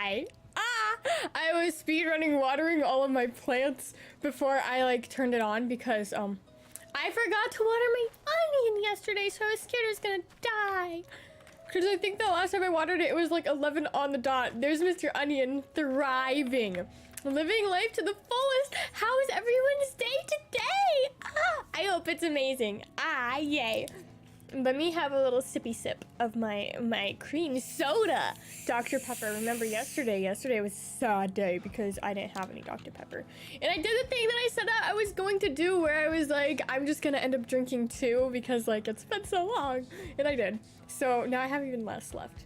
die. I was speedrunning watering all of my plants before I like turned it on because I forgot to water my onion yesterday, so I was scared I was gonna die. Because I think the last time I watered it, it was like 11 on the dot. There's Mr. Onion thriving, living life to the fullest. How is everyone's day today? I hope it's amazing. Yay. Let me have a little sippy sip of my cream soda. Dr. Pepper. Remember yesterday was a sad day because I didn't have any Dr. Pepper. And I did the thing that I said that I was going to do where I was like, I'm just gonna end up drinking 2 because like it's been so long. And I did. So now I have even less left.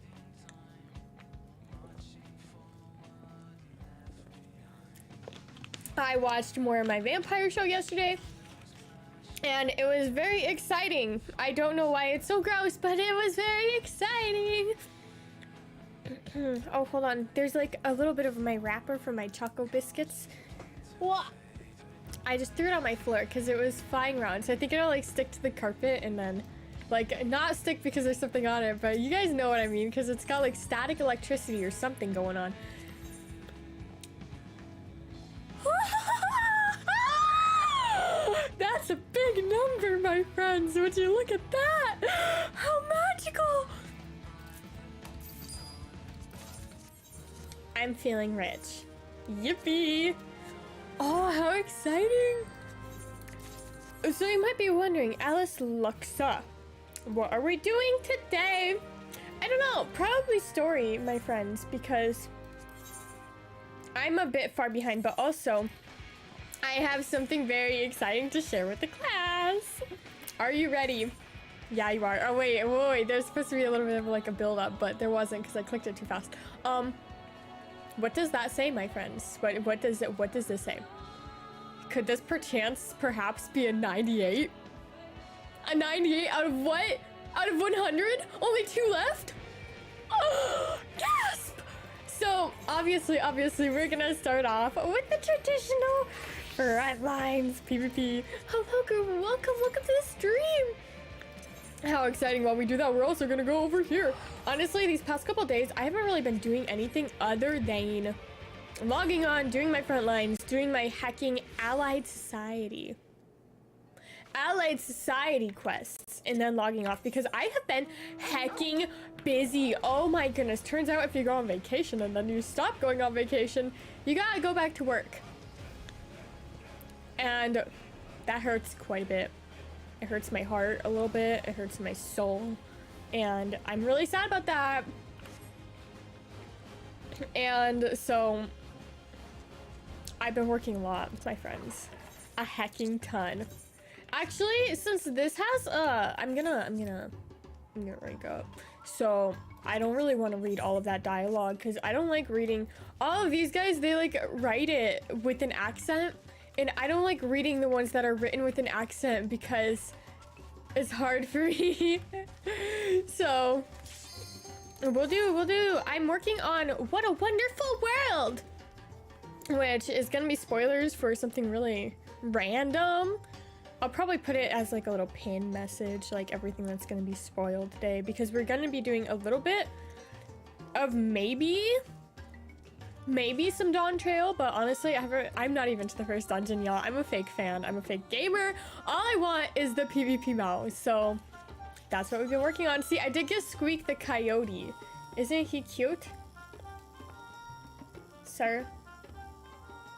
I watched more of my vampire show yesterday. And it was very exciting. I don't know why it's so gross, but it was very exciting. Oh, hold on. There's like a little bit of my wrapper for my Choco Biscuits. Well, I just threw it on my floor because it was flying around. So I think it'll like stick to the carpet and then like not stick because there's something on it. But you guys know what I mean because it's got like static electricity or something going on. That's a big number, my friends. Would you look at that? How magical. I'm feeling rich. Yippee. Oh, how exciting. So you might be wondering, Alice Luxa, what are we doing today? I don't know, probably story, my friends, because I'm a bit far behind, but also I have something very exciting to share with the class. Are you ready? Yeah, you are. Oh, wait. There's supposed to be a little bit of like a build up, but there wasn't because I clicked it too fast. What does that say, my friends? What does this say? Could this perhaps be a 98? A 98 out of what? Out of 100? Only 2 left? Oh, gasp! So, obviously, we're gonna start off with the traditional front lines PvP. Hello, group. Welcome to the stream. How exciting. While we do that, we're also gonna go over here. Honestly, these past couple days, I haven't really been doing anything other than logging on, doing my front lines, doing my hacking Allied Society quests, and then logging off because I have been hecking busy. Oh my goodness. Turns out if you go on vacation and then you stop going on vacation, you gotta go back to work. And that hurts quite a bit. It hurts my heart a little bit. It hurts my soul. And I'm really sad about that. And so I've been working a lot with my friends. A hecking ton. Actually, since this has I'm gonna rank up. So I don't really want to read all of that dialogue because I don't like reading. All of these guys, they like write it with an accent. And I don't like reading the ones that are written with an accent because it's hard for me. So we'll do. I'm working on What a Wonderful World, which is gonna be spoilers for something really random. I'll probably put it as like a little pin message, like everything that's gonna be spoiled today, because we're gonna be doing a little bit of maybe some Dawn Trail, but honestly, I'm not even to the first dungeon, y'all. I'm a fake fan. I'm a fake gamer. All I want is the PvP mouse, so that's what we've been working on. See, I did get Squeak the Coyote. Isn't he cute? Sir?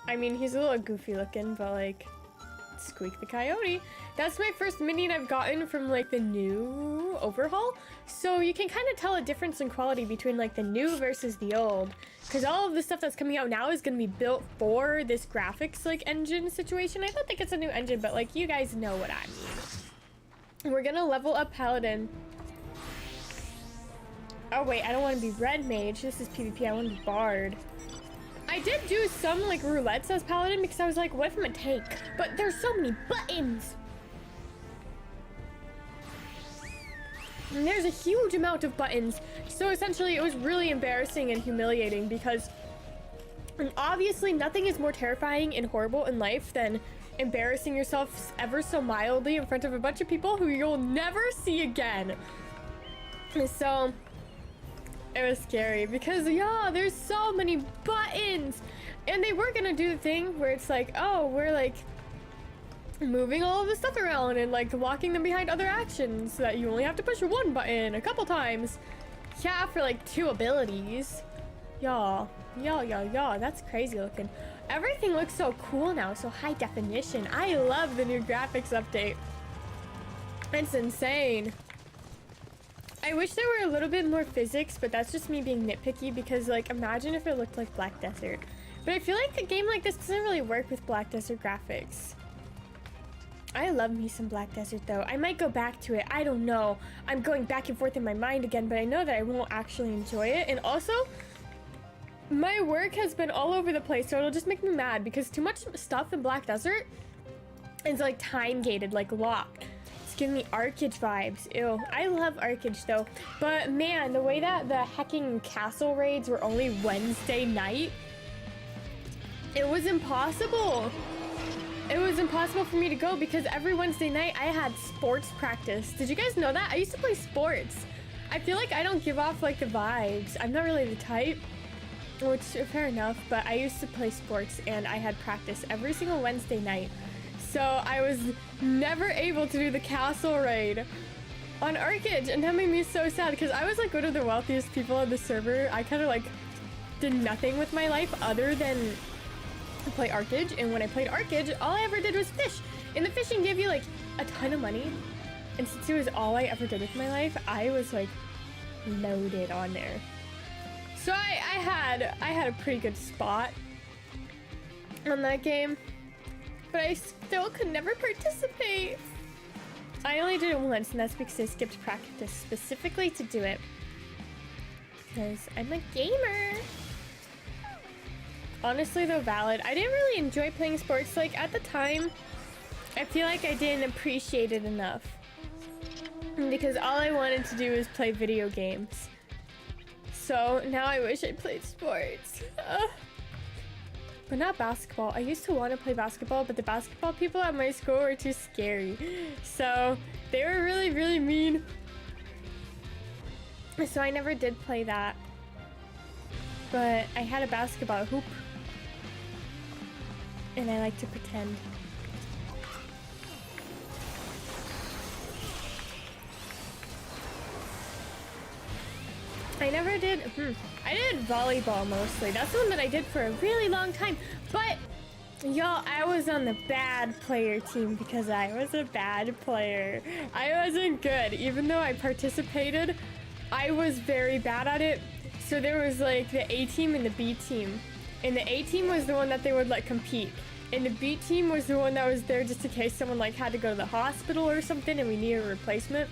I mean, he's a little goofy looking, but like, Squeak the Coyote. That's my first minion I've gotten from like the new overhaul. So you can kind of tell a difference in quality between like the new versus the old. Because all of the stuff that's coming out now is going to be built for this graphics like engine situation. I don't think it's a new engine, but like you guys know what I mean. We're going to level up Paladin. Oh wait, I don't want to be Red Mage. This is PvP. I want to be Bard. I did do some like roulettes as Paladin because I was like, what if I'm a tank? But there's so many buttons. And there's a huge amount of buttons. So essentially it was really embarrassing and humiliating because obviously nothing is more terrifying and horrible in life than embarrassing yourself ever so mildly in front of a bunch of people who you'll never see again. So It was scary because, yeah, there's so many buttons. And they were gonna do the thing where it's like, oh, we're like moving all of the stuff around and like locking them behind other actions so that you only have to push one button a couple times. Yeah, for like 2 abilities. Yeah, that's crazy looking. Everything looks so cool now, so high definition. I love the new graphics update. It's insane. I wish there were a little bit more physics, but that's just me being nitpicky because, like, imagine if it looked like Black Desert. But I feel like a game like this doesn't really work with Black Desert graphics. I love me some Black Desert, though. I might go back to it. I don't know. I'm going back and forth in my mind again, but I know that I won't actually enjoy it. And also, my work has been all over the place, so it'll just make me mad because too much stuff in Black Desert is, like, time-gated, like, locked. Giving me Arcage vibes. Ew. I love Arcage though. But man, the way that the hecking castle raids were only Wednesday night, it was impossible. It was impossible for me to go because every Wednesday night I had sports practice. Did you guys know that? I used to play sports. I feel like I don't give off like the vibes. I'm not really the type, which fair enough, but I used to play sports and I had practice every single Wednesday night. So I was never able to do the castle raid on Arcage, and that made me so sad because I was like one of the wealthiest people on the server. I kind of like did nothing with my life other than play Arcage, and when I played Arcage, all I ever did was fish. And the fishing gave you like a ton of money, and since it was all I ever did with my life, I was like loaded on there. So I had a pretty good spot on that game. But I still could never participate. I only did it once, and that's because I skipped practice specifically to do it. Because I'm a gamer. Honestly though, valid. I didn't really enjoy playing sports. Like at the time, I feel like I didn't appreciate it enough. Because all I wanted to do was play video games. So now I wish I played sports. But not basketball. I used to want to play basketball, but the basketball people at my school were too scary. So they were really, really mean. So I never did play that. But I had a basketball hoop. And I like to pretend. I never did, I did volleyball mostly. That's the one that I did for a really long time. But, y'all, I was on the bad player team because I was a bad player. I wasn't good. Even though I participated, I was very bad at it. So there was like the A team and the B team. And the A team was the one that they would like compete. And the B team was the one that was there just in case someone like had to go to the hospital or something and we needed a replacement.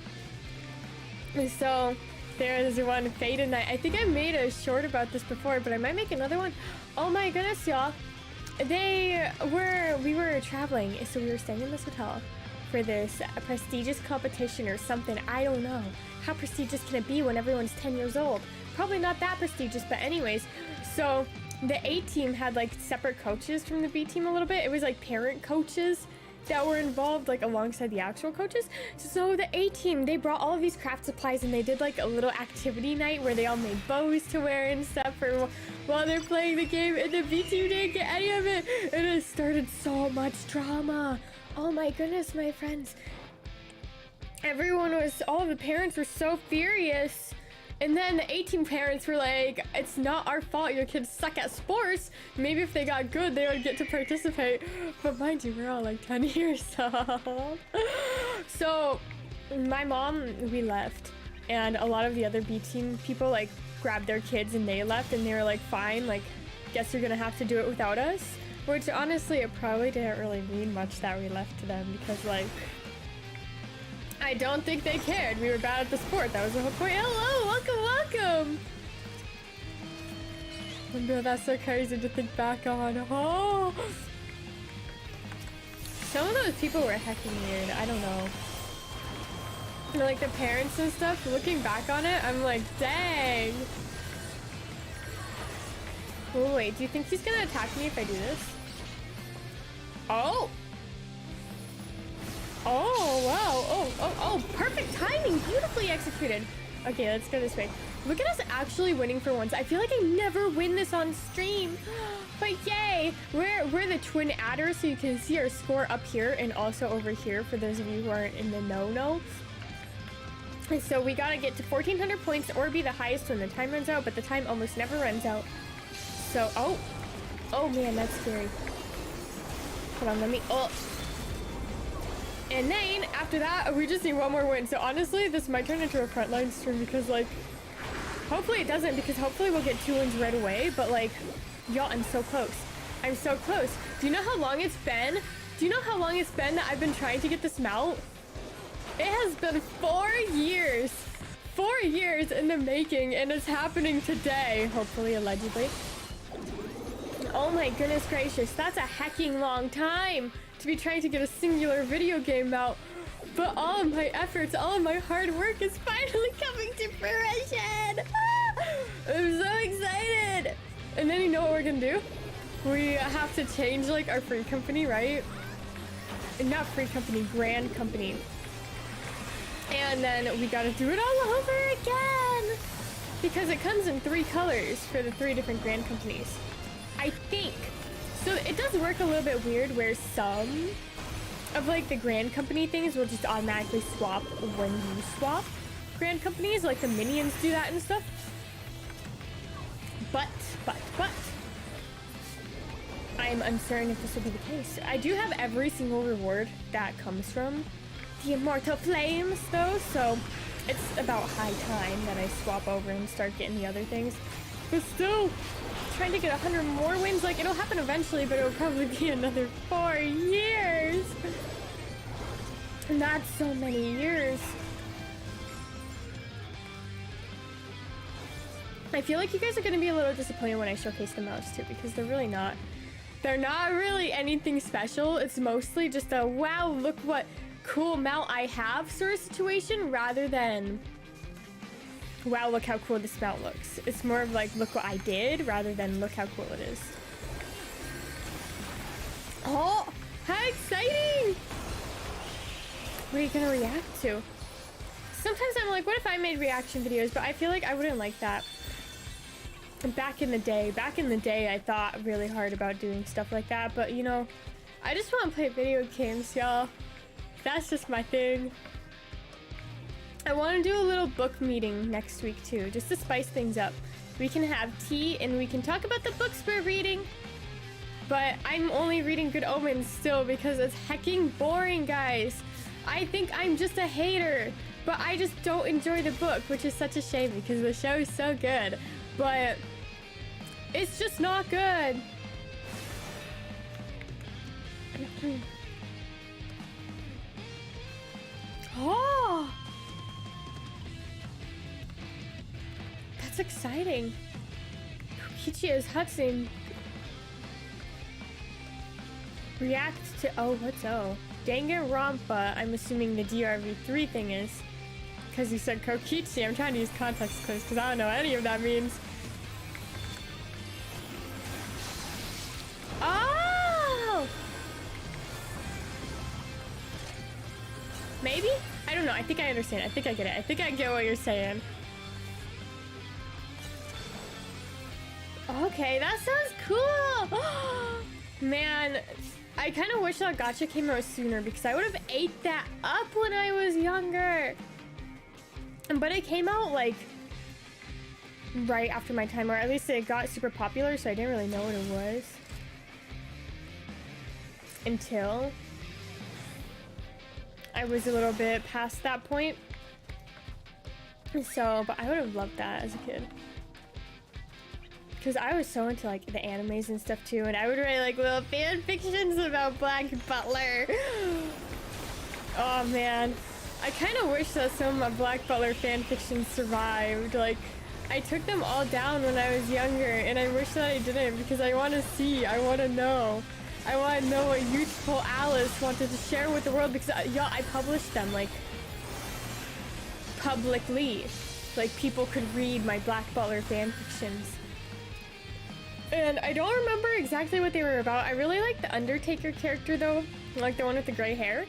And so there's one Fade Night. I think I made a short about this before, but I might make another one. Oh my goodness, y'all. We were traveling, so we were staying in this hotel for this prestigious competition or something. I don't know. How prestigious can it be when everyone's 10 years old? Probably not that prestigious, but anyways. So the A team had like separate coaches from the B team a little bit. It was like parent coaches that were involved like alongside the actual coaches. So the A team, they brought all of these craft supplies and they did like a little activity night where they all made bows to wear and stuff for while they're playing the game, and the B team didn't get any of it, and it started so much drama. Oh my goodness, my friends. All of the parents were so furious. And then the A-team parents were like, it's not our fault your kids suck at sports. Maybe if they got good, they would get to participate. But mind you, we're all like 10 years old. So my mom, we left. And a lot of the other B-team people like grabbed their kids and they left. And they were like, fine, like, guess you're gonna have to do it without us. Which honestly, it probably didn't really mean much that we left to them because like, I don't think they cared. We were bad at the sport. That was the whole point. Hello, welcome. Bro, that's so crazy to think back on. Oh, some of those people were hecking weird. I don't know. Like the parents and stuff. Looking back on it, I'm like, dang. Oh wait, do you think he's gonna attack me if I do this? Oh. Oh, wow. Oh, perfect timing. Beautifully executed. Okay, let's go this way. Look at us actually winning for once. I feel like I never win this on stream. But yay! We're the twin adder, so you can see our score up here and also over here for those of you who aren't in the know. And so we gotta get to 1,400 points or be the highest when the time runs out, but the time almost never runs out. So, oh man, that's scary. Hold on, let me, And then, after that, we just need one more win. So honestly, this might turn into a frontline stream because, like, hopefully it doesn't, because hopefully we'll get 2 wins right away. But, like, y'all, I'm so close. I'm so close. Do you know how long it's been? Do you know how long it's been that I've been trying to get this mount? It has been 4 years. 4 years in the making, and it's happening today. Hopefully, allegedly. Oh my goodness gracious, that's a hecking long time to be trying to get a singular video game out. But all of my efforts, all of my hard work is finally coming to fruition. I'm so excited. And then you know what we're gonna do? We have to change like our free company, right? Not free company, grand company. And then we gotta do it all over again. Because it comes in 3 colors for the 3 different grand companies. I think. So it does work a little bit weird where some of like the grand company things will just automatically swap when you swap grand companies, like the minions do that and stuff. But I am uncertain if this will be the case. I do have every single reward that comes from the immortal flames though, so it's about high time that I swap over and start getting the other things. But still, trying to get 100 more wins, like it'll happen eventually, but it'll probably be another 4 years. And that's so many years. I feel like you guys are gonna be a little disappointed when I showcase the mouse too, because they're really not. They're not really anything special. It's mostly just a wow, look what cool mount I have sort of situation, rather than wow, look how cool this mount looks. It's more of like, look what I did, rather than look how cool it is. Oh, how exciting! What are you gonna react to? Sometimes I'm like, what if I made reaction videos? But I feel like I wouldn't like that. Back in the day, I thought really hard about doing stuff like that. But you know, I just want to play video games, y'all. That's just my thing. I want to do a little book meeting next week too, just to spice things up. We can have tea and we can talk about the books we're reading. But I'm only reading Good Omens still because it's hecking boring, guys. I think I'm just a hater, but I just don't enjoy the book, which is such a shame because the show is so good. But it's just not good. Oh! That's exciting. Kokichi's Hudson. React to, oh, what's O? Danganronpa, I'm assuming the DRV3 thing is. Because you said Kokichi, I'm trying to use context clues because I don't know what any of that means. Oh! Maybe? I don't know, I think I understand. I think I get it. I think I get what you're saying. Okay, that sounds cool! Man, I kind of wish that gacha came out sooner because I would have ate that up when I was younger. But it came out like right after my time, or at least it got super popular, so I didn't really know what it was until I was a little bit past that point. So, but I would have loved that as a kid. Because I was so into like the animes and stuff too, and I would write like little fan fictions about Black Butler. Oh man, I kind of wish that some of my Black Butler fan fictions survived. Like, I took them all down when I was younger, and I wish that I didn't because I want to see, I want to know. I want to know what youthful Alice wanted to share with the world because yeah, I published them like publicly. Like people could read my Black Butler fan fictions. And I don't remember exactly what they were about. I really like the Undertaker character though, like the one with the gray hair.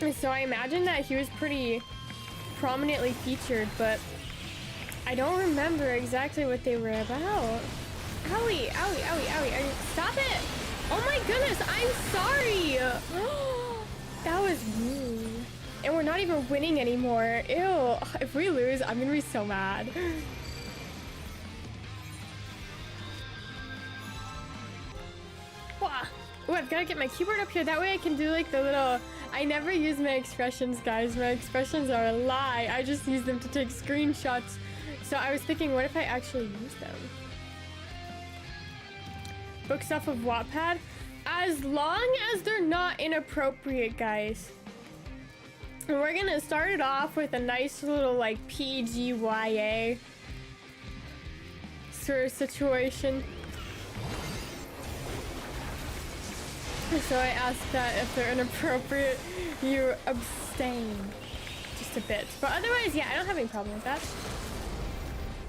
And so I imagine that he was pretty prominently featured, but I don't remember exactly what they were about. Owie, owie, owie, owie. Stop it! Oh my goodness, I'm sorry! That was mean. And we're not even winning anymore. Ew. If we lose, I'm gonna be so mad. Ooh, I've gotta get my keyboard up here. That way I can do like the little... I never use my expressions, guys. My expressions are a lie. I just use them to take screenshots. So I was thinking, what if I actually use them? Books off of Wattpad? As long as they're not inappropriate, guys. And we're gonna start it off with a nice little like PGYA sort of situation. So I asked that if they're inappropriate, you abstain just a bit. But otherwise, yeah, I don't have any problem with that.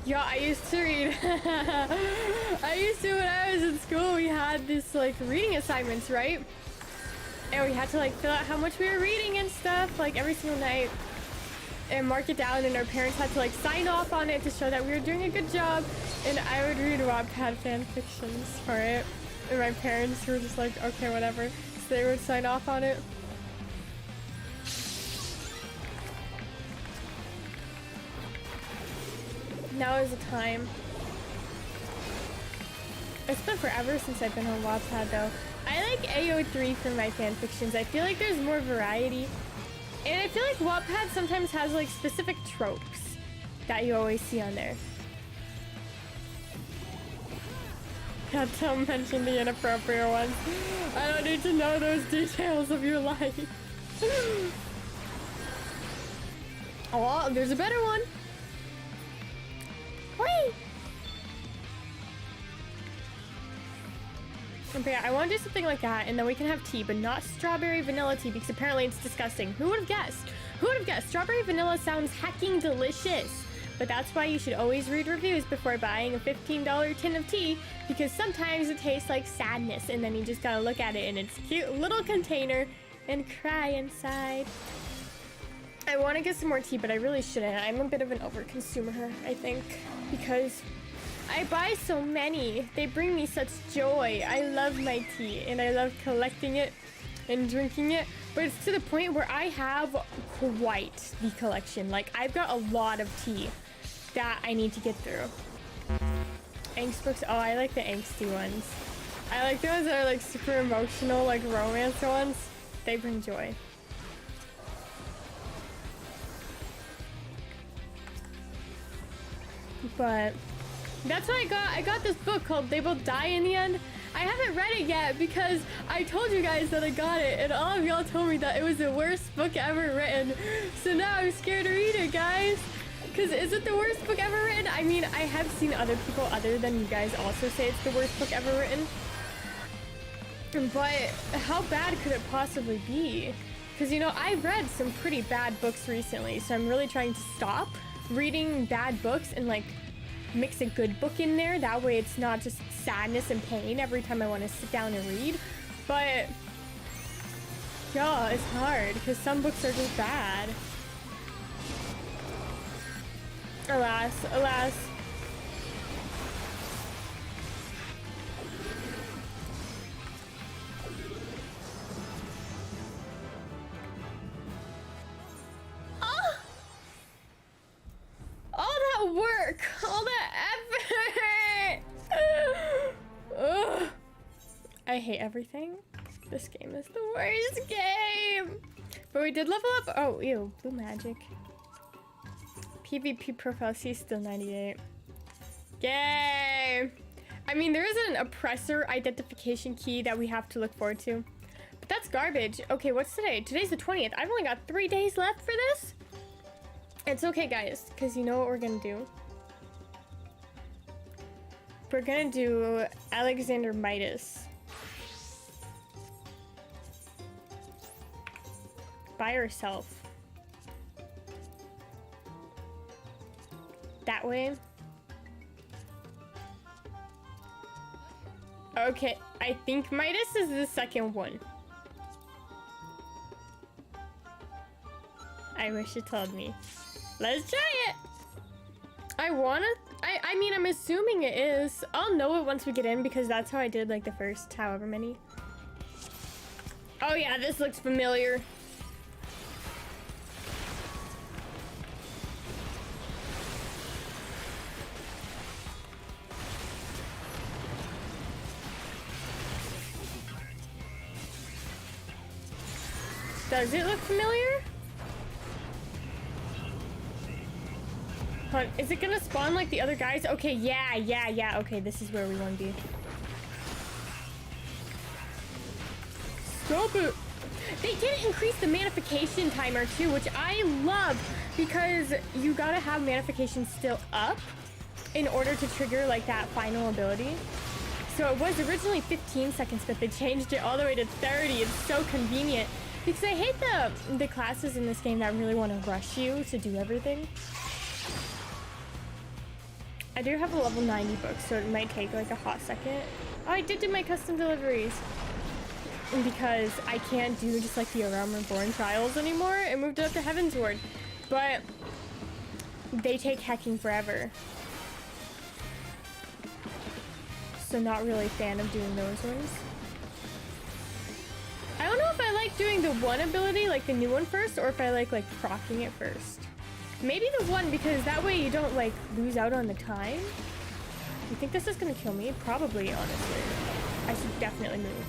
Yeah, I used to read. I used to when I was in school. We had this like reading assignments, right? And we had to like fill out how much we were reading and stuff like every single night and mark it down. And our parents had to like sign off on it to show that we were doing a good job. And I would read Wattpad fan fictions for it. And my parents were just like, okay, whatever. So they would sign off on it. Now is the time. It's been forever since I've been on Wattpad though. I like AO3 for my fanfictions. I feel like there's more variety. And I feel like Wattpad sometimes has like specific tropes that you always see on there. Don't mention the inappropriate ones. I don't need to know those details of your life. Oh, there's a better one. Wait. Okay, I want to do something like that, and then we can have tea, but not strawberry vanilla tea, because apparently it's disgusting. Who would have guessed? Who would have guessed? Strawberry vanilla sounds hecking delicious. But that's why you should always read reviews before buying a $15 tin of tea, because sometimes it tastes like sadness, and then you just gotta look at it in its cute little container and cry inside. I want to get some more tea, but I really shouldn't. I'm a bit of an overconsumer, I think, because I buy so many. They bring me such joy. I love my tea, and I love collecting it and drinking it, but it's to the point where I have quite the collection. Like, I've got a lot of tea that I need to get through. Angst books. Oh, I like the angsty ones. I like the ones that are like super emotional, like romance ones. They bring joy. But that's what I got. I got this book called They Both Die in the End. I haven't read it yet because I told you guys that I got it, and all of y'all told me that it was the worst book ever written. So now I'm scared to read it, guys. Because is it the worst book ever written? I mean, I have seen other people other than you guys also say it's the worst book ever written. But how bad could it possibly be? Because, you know, I've read some pretty bad books recently, so I'm really trying to stop reading bad books and, like, mix a good book in there. That way it's not just sadness and pain every time I want to sit down and read. But, yeah, it's hard because some books are just bad. Alas, alas. Oh! All that work, all that effort. Ugh. I hate everything. This game is the worst game. But we did level up. Oh, ew, blue magic. PvP profile C still 98. Yay! I mean, there is an oppressor identification key that we have to look forward to. But that's garbage. Okay, what's today? Today's the 20th. I've only got 3 days left for this. It's okay, guys, because you know what we're gonna do? We're gonna do Alexander Midas. By herself. That way. Okay, I think Midas is the second one. I wish you told me. Let's try it! I mean, I'm assuming it is. I'll know it once we get in because that's how I did like the first however many. Oh yeah, this looks familiar. Does it look familiar? Hold on, is it gonna spawn like the other guys? Okay, yeah. Okay, this is where we want to be. Stop it! They did increase the manification timer too, which I love because you gotta have manification still up in order to trigger like that final ability. So it was originally 15 seconds, but they changed it all the way to 30. It's so convenient. Because I hate the classes in this game that really want to rush you to do everything. I do have a level 90 book, so it might take like a hot second. Oh, I did do my custom deliveries. Because I can't do just like the A Realm Reborn trials anymore. It moved up to Heaven's Ward. But they take hecking forever. So not really a fan of doing those ones. I don't know if I like doing the one ability, like the new one first, or if I like procking it first. Maybe the one, because that way you don't like lose out on the time. You think this is gonna kill me? Probably, honestly. I should definitely move.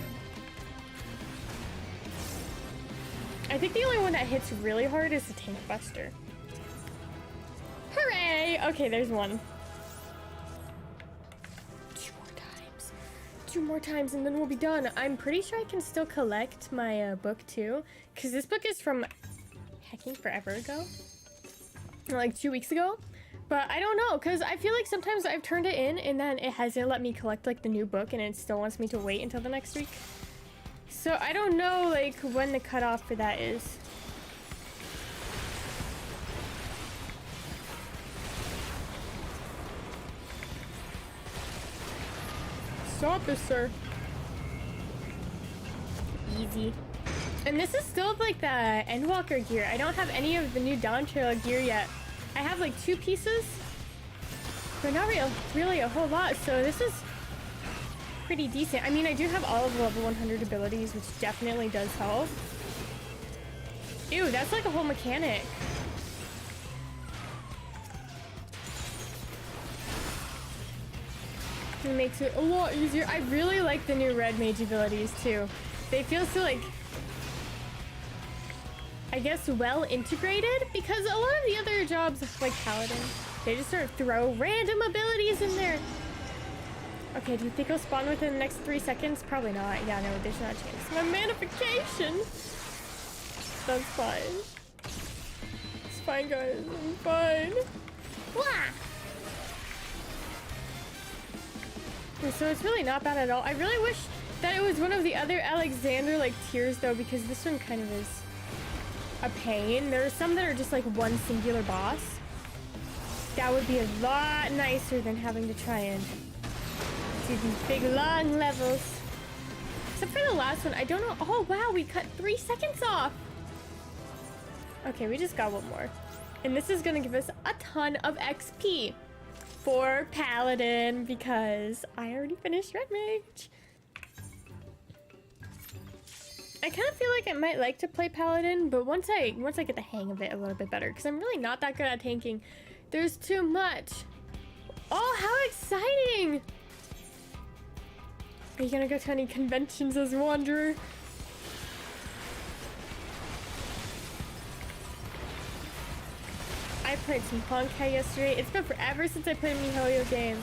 I think the only one that hits really hard is the Tank Buster. Hooray! Okay, there's one. Two more times and then we'll be done. I'm pretty sure I can still collect my book too, because this book is from hecking forever ago, like 2 weeks ago. But I don't know, because I feel like sometimes I've turned it in and then it hasn't let me collect like the new book and it still wants me to wait until the next week. So I don't know like when the cutoff for that is. Stop this, sir. Easy. And this is still like the Endwalker gear. I don't have any of the new Dawn Trail gear yet. I have like 2 pieces, but not really a whole lot. So this is pretty decent. I mean, I do have all of the level 100 abilities, which definitely does help. Ew, that's like a whole mechanic. It makes it a lot easier. I really like the new red mage abilities too. They feel so like, I guess, well integrated, because a lot of the other jobs like Paladin, they just sort of throw random abilities in there. Okay, do you think I'll spawn within the next 3 seconds? Probably not. Yeah, no, there's not a chance. My manification! That's fine. It's fine, guys. I'm fine. Wah! So it's really not bad at all. I really wish that it was one of the other Alexander like tiers though, because this one kind of is a pain. There are some that are just like one singular boss. That would be a lot nicer than having to try and do these big long levels. Except for the last one, I don't know. Oh wow, we cut 3 seconds off. Okay, we just got one more. And this is gonna give us a ton of XP. For Paladin, because I already finished Red Mage. I kind of feel like I might like to play Paladin, but once I get the hang of it a little bit better, because I'm really not that good at tanking. There's too much. Oh, how exciting! Are you gonna go to any conventions as Wanderer? I played some Honkai yesterday. It's been forever since I played a MiHoYo game.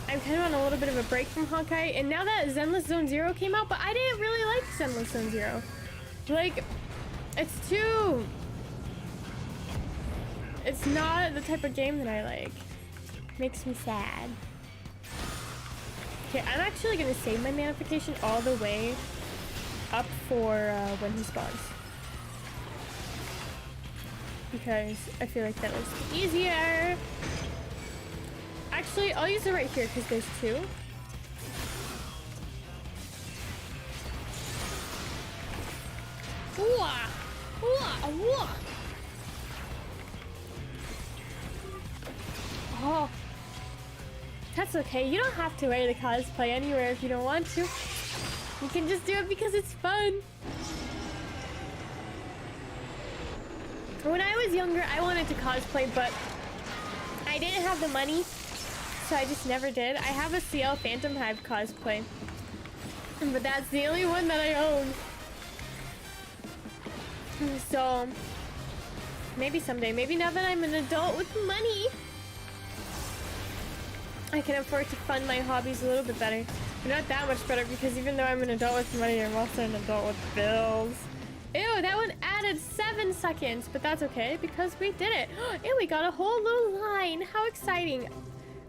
I'm kind of on a little bit of a break from Honkai, and now that Zenless Zone Zero came out, but I didn't really like Zenless Zone Zero. Like, it's not the type of game that I like. Makes me sad. Okay, I'm actually gonna save my manification all the way up for when he spawns. Because I feel like that was easier. Actually, I'll use it right here because there's 2. Wah! Wah! Wah! Oh, that's okay. You don't have to wear the cosplay anywhere if you don't want to. You can just do it because it's fun. When I was younger, I wanted to cosplay, but I didn't have the money, so I just never did. I have a CL Phantom Hive cosplay, but that's the only one that I own. So maybe someday, maybe now that I'm an adult with money, I can afford to fund my hobbies a little bit better. But not that much better, because even though I'm an adult with money, I'm also an adult with bills. Ew, that one added 7 seconds, but that's okay because we did it. Ew, we got a whole little line. How exciting.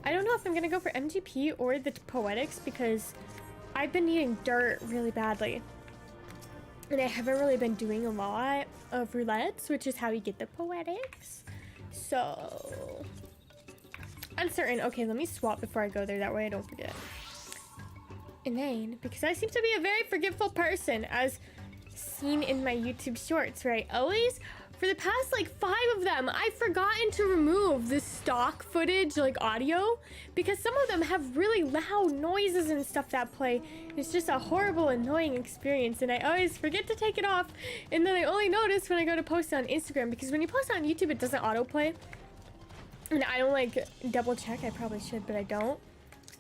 I don't know if I'm gonna go for MGP or the Poetics because I've been needing dirt really badly. And I haven't really been doing a lot of roulettes, which is how you get the Poetics. So, uncertain. Okay, let me swap before I go there. That way I don't forget. And then, because I seem to be a very forgetful person, as seen in my YouTube shorts, right? Always, for the past like 5 of them, I've forgotten to remove the stock footage, like audio, because some of them have really loud noises and stuff that play. It's just a horrible, annoying experience, and I always forget to take it off, and then I only notice when I go to post it on Instagram, because when you post it on YouTube, it doesn't autoplay, and I don't like double check. I probably should, but I don't.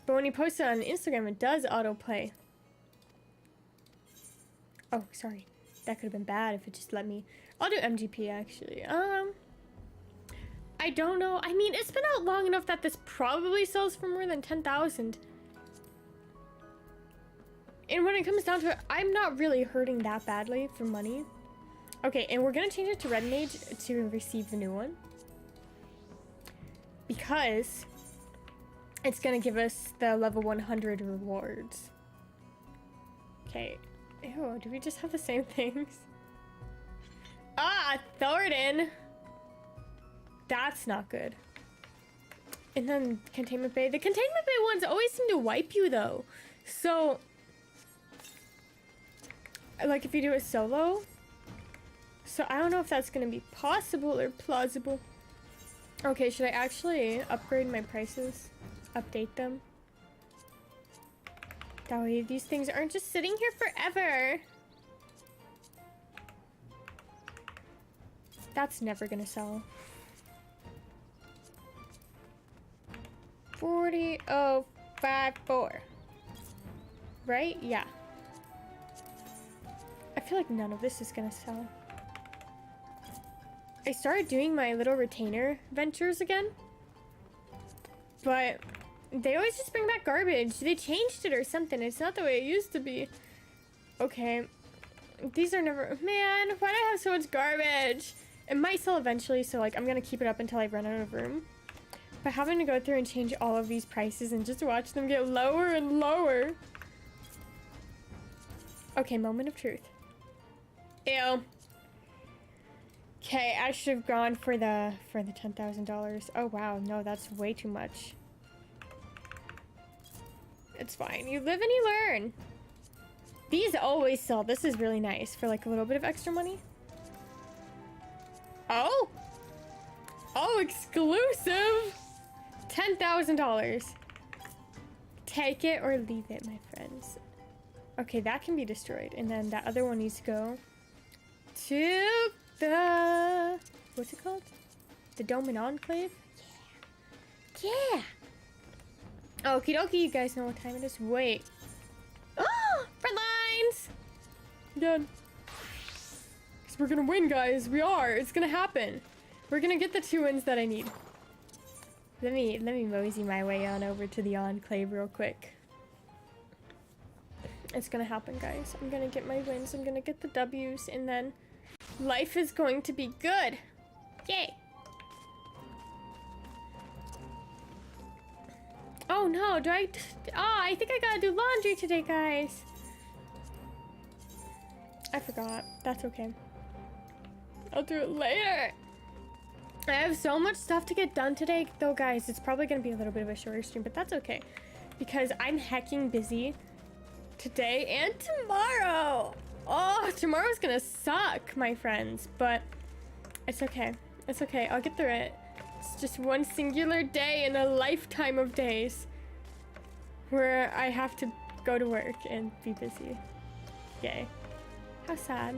But when you post it on Instagram, it does autoplay. Oh, sorry. That could have been bad if it just let me. I'll do MGP actually. I don't know. I mean, it's been out long enough that this probably sells for more than 10,000. And when it comes down to it, I'm not really hurting that badly for money. Okay, and we're gonna change it to Red Mage to receive the new one, because it's gonna give us the level 100 rewards. Okay. Ew, do we just have the same things? Ah, Thoradin! That's not good. And then Containment Bay. The Containment Bay ones always seem to wipe you though. So, like if you do it solo. So I don't know if that's gonna be possible or plausible. Okay, should I actually upgrade my prices? Update them? That way these things aren't just sitting here forever. That's never gonna sell. 40,054. Right? Yeah. I feel like none of this is gonna sell. I started doing my little retainer ventures again, but they always just bring back garbage. They changed it or something. It's not the way it used to be. Okay. These are never... Man, why do I have so much garbage? It might sell eventually, so like I'm gonna keep it up until I run out of room. But having to go through and change all of these prices and just watch them get lower and lower. Okay, moment of truth. Ew. Okay, I should have gone for the $10,000. Oh wow, no, that's way too much. It's fine. You live and you learn. These always sell. This is really nice for like a little bit of extra money. Oh! Oh, exclusive! $10,000. Take it or leave it, my friends. Okay, that can be destroyed. And then that other one needs to go to the... What's it called? The Dome and Enclave? Yeah. Yeah! Okie dokie, you guys know what time it is. Wait. Oh! Front lines! Done. Because we're gonna win, guys. We are. It's gonna happen. We're gonna get the 2 wins that I need. Let me mosey my way on over to the Enclave real quick. It's gonna happen, guys. I'm gonna get my wins. I'm gonna get the W's, and then life is going to be good. Yay! Oh no, do I... Oh, I think I gotta do laundry today, guys. I forgot. That's okay. I'll do it later. I have so much stuff to get done today, though, guys. It's probably gonna be a little bit of a shorter stream, but that's okay. Because I'm hecking busy today and tomorrow. Oh, tomorrow's gonna suck, my friends. But it's okay. It's okay. I'll get through it. It's just one singular day in a lifetime of days where I have to go to work and be busy. Yay. How sad.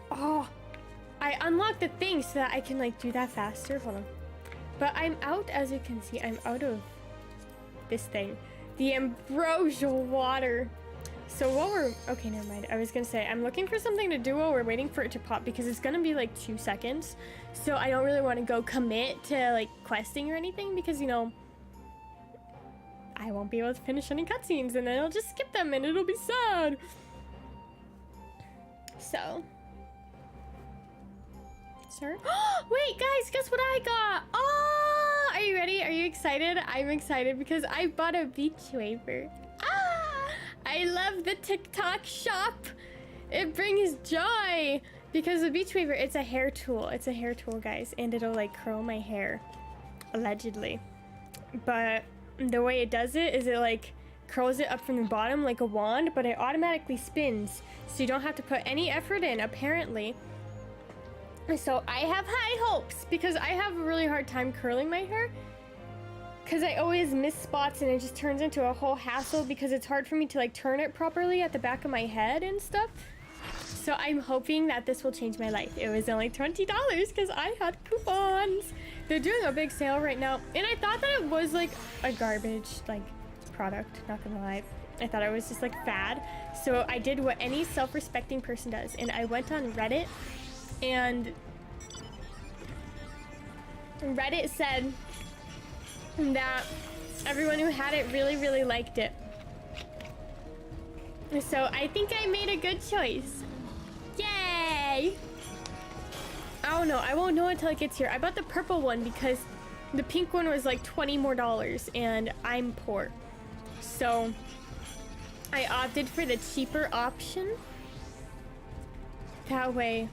Oh, I unlocked the thing so that I can like do that faster. Hold on. But I'm out, as you can see, I'm out of this thing. The ambrosial water. So while we're, okay, never mind. I was gonna say, I'm looking for something to do while we're waiting for it to pop because it's gonna be like 2 seconds. So I don't really want to go commit to like questing or anything because, you know, I won't be able to finish any cutscenes and then I'll just skip them and it'll be sad. So. Sir? Wait, guys, guess what I got? Oh, are you ready? Are you excited? I'm excited because I bought a beach waver. I love the TikTok shop. It brings joy because the beach waver, it's a hair tool. It's a hair tool, guys, and it'll like curl my hair, allegedly. But the way it does it is it like curls it up from the bottom like a wand, but it automatically spins, so you don't have to put any effort in, apparently. So I have high hopes because I have a really hard time curling my hair because I always miss spots and it just turns into a whole hassle because it's hard for me to like turn it properly at the back of my head and stuff. So I'm hoping that this will change my life. It was only $20 because I had coupons. They're doing a big sale right now and I thought that it was like a garbage like product, not gonna lie. I thought it was just like fad. So I did what any self-respecting person does and I went on Reddit and Reddit said that everyone who had it really liked it. So I think I made a good choice. Yay! I don't know. I won't know until it gets here. I bought the purple one because the pink one was like $20 more and I'm poor. So I opted for the cheaper option. That way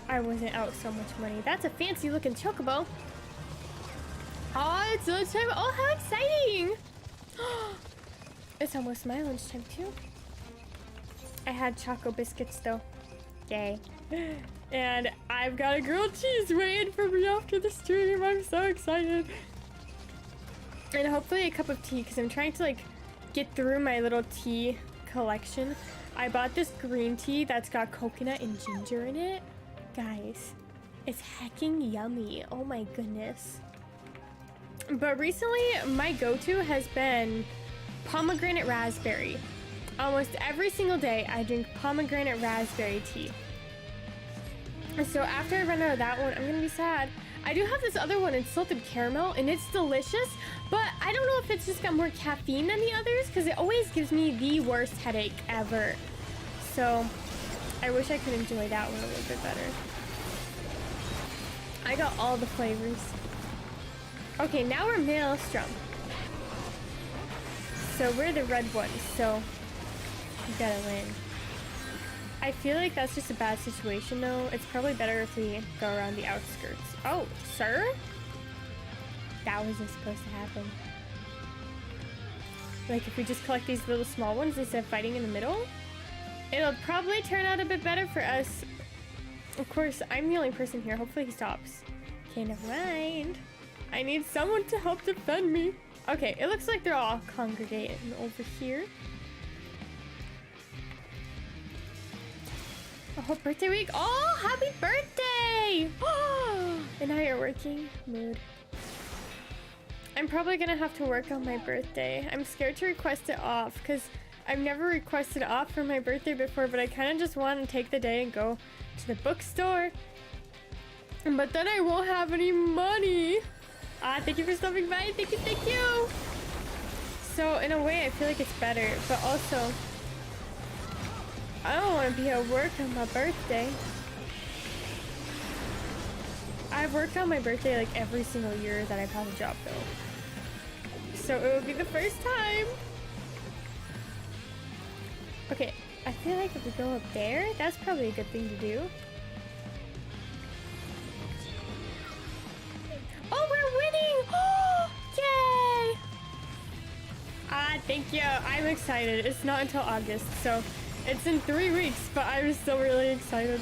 I wasn't out so much money. That's a fancy looking chocobo. Oh, it's lunchtime. Oh, how exciting! It's almost my lunchtime too. I had choco biscuits though. Yay. And I've got a grilled cheese waiting for me after the stream. I'm so excited. And hopefully a cup of tea because I'm trying to like get through my little tea collection. I bought this green tea that's got coconut and ginger in it. Guys, it's hecking yummy. Oh my goodness. But recently, my go-to has been pomegranate raspberry. Almost every single day, I drink pomegranate raspberry tea. So after I run out of that one, I'm gonna be sad. I do have this other one, it's salted caramel, and it's delicious, but I don't know if it's just got more caffeine than the others, because it always gives me the worst headache ever. So I wish I could enjoy that one a little bit better. I got all the flavors. Okay, now we're Maelstrom. So we're the red ones, so we gotta win. I feel like that's just a bad situation though. It's probably better if we go around the outskirts. Oh, sir? That wasn't supposed to happen. Like if we just collect these little small ones instead of fighting in the middle, it'll probably turn out a bit better for us. Of course, I'm the only person here. Hopefully he stops. Okay, never mind. I need someone to help defend me. Okay, it looks like they're all congregating over here. Oh, birthday week. Oh, happy birthday! Oh, and now you're working. Mood. I'm probably gonna have to work on my birthday. I'm scared to request it off because I've never requested off for my birthday before, but I kind of just want to take the day and go to the bookstore. But then I won't have any money. Ah, thank you for stopping by. Thank you, thank you. So in a way, I feel like it's better, but also I don't want to be at work on my birthday. I've worked on my birthday like every single year that I've had a job though. So it will be the first time. Okay, I feel like if we go up there, that's probably a good thing to do. Oh, we're winning! Oh, yay! Ah, thank you. I'm excited. It's not until August, so It's in 3 weeks, but I'm still really excited.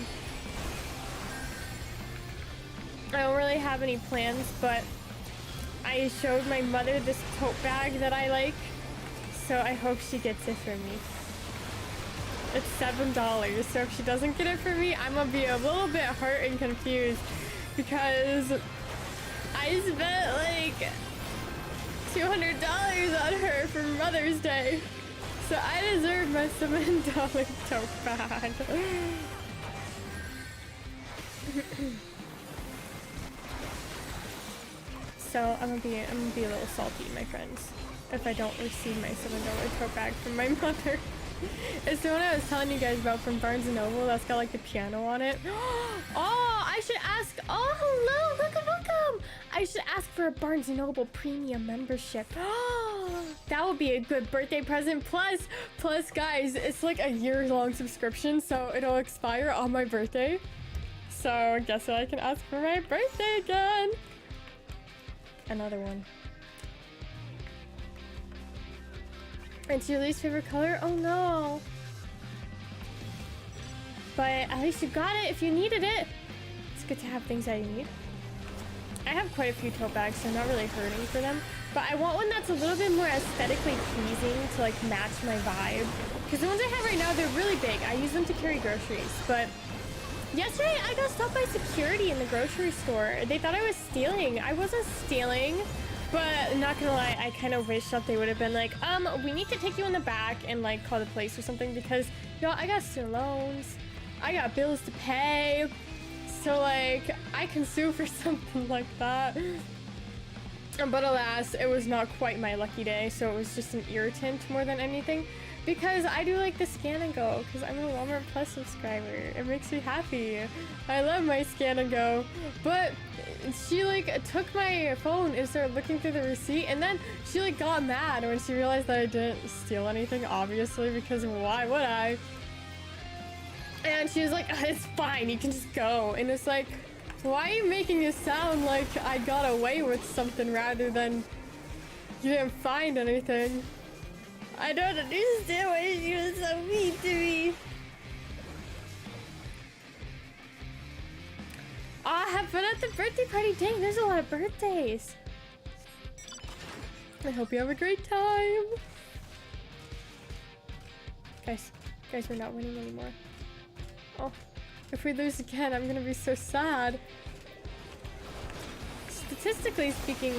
I don't really have any plans, but I showed my mother this tote bag that I like, so I hope she gets it for me. It's $7, so if she doesn't get it for me, I'm gonna be a little bit hurt and confused because I spent like $200 on her for Mother's Day. So I deserve my $7 tote bag. So I'm gonna be a little salty, my friends, if I don't receive my $7 tote bag from my mother. It's the one I was telling you guys about from Barnes & Noble that's got like the piano on it. Oh, I should ask. Oh, hello, welcome. I should ask for a Barnes & Noble premium membership. That would be a good birthday present. Plus, guys, it's like a year-long subscription, so it'll expire on my birthday. So guess what? I can ask for my birthday again. Another one. It's your least favorite color? Oh no. But at least you got it if you needed it. It's good to have things that you need. I have quite a few tote bags, so I'm not really hurting for them. But I want one that's a little bit more aesthetically pleasing to like match my vibe. Because the ones I have right now, they're really big. I use them to carry groceries. But yesterday I got stopped by security in the grocery store. They thought I was stealing. I wasn't stealing. But not gonna lie, I kind of wish that they would have been like, we need to take you in the back and like call the police or something because, y'all, I got student loans, I got bills to pay, so like I can sue for something like that. But alas, it was not quite my lucky day, so it was just an irritant more than anything. Because I do like the scan and go, because I'm a Walmart Plus subscriber. It makes me happy. I love my scan and go. But she like took my phone and started looking through the receipt, and then she like got mad when she realized that I didn't steal anything, obviously, because why would I? And she was like, oh, it's fine, you can just go. And it's like, why are you making it sound like I got away with something rather than you didn't find anything? I don't understand why she was so mean to me. Aw, have fun at the birthday party. Dang, there's a lot of birthdays. I hope you have a great time. Guys, we're not winning anymore. Oh, if we lose again, I'm gonna be so sad. Statistically speaking,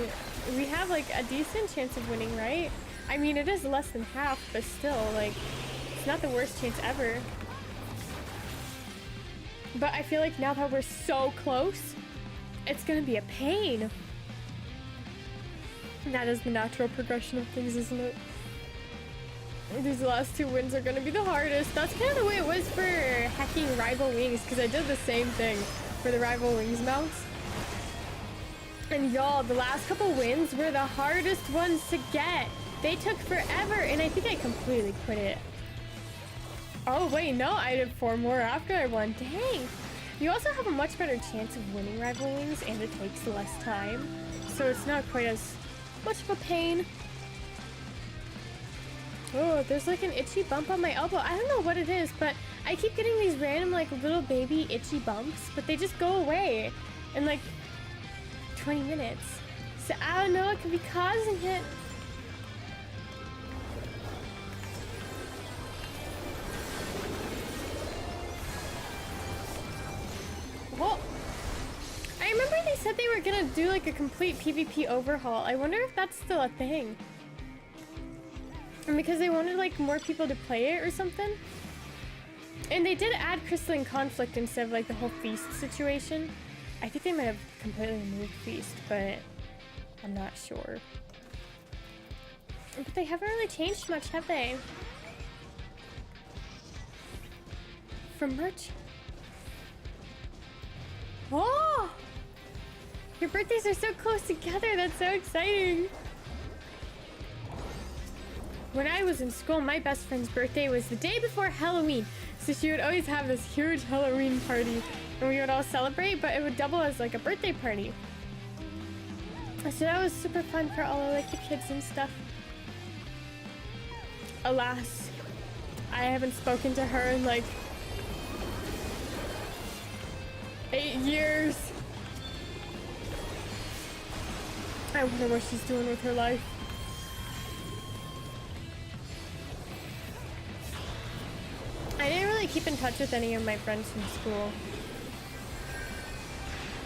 we have like a decent chance of winning, right? I mean, it is less than half, but still, like, it's not the worst chance ever. But I feel like now that we're so close, it's gonna be a pain. That is the natural progression of things, isn't it? These last 2 wins are gonna be the hardest. That's kind of the way it was for hacking Rival Wings, because I did the same thing for the Rival Wings mounts. And y'all, the last couple wins were the hardest ones to get. They took forever, and I think I completely quit it. Oh, wait, no, I did 4 more after I won. Dang. You also have a much better chance of winning Rival Wings, and it takes less time. So it's not quite as much of a pain. Oh, there's like an itchy bump on my elbow. I don't know what it is, but I keep getting these random like little baby itchy bumps, but they just go away in like 20 minutes. So I don't know what could be causing it. Oh, I remember they said they were gonna do like a complete PvP overhaul. I wonder if that's still a thing. And because they wanted like more people to play it or something. And they did add crystalline conflict instead of like the whole feast situation. I think they might have completely removed feast, but I'm not sure. But they haven't really changed much, have they? For merch? Oh! Your birthdays are so close together. That's so exciting. When I was in school, my best friend's birthday was the day before Halloween. So she would always have this huge Halloween party and we would all celebrate, but it would double as like a birthday party. So that was super fun for all of like the kids and stuff. Alas, I haven't spoken to her in like 8 years. I wonder what she's doing with her life. I didn't really keep in touch with any of my friends from school.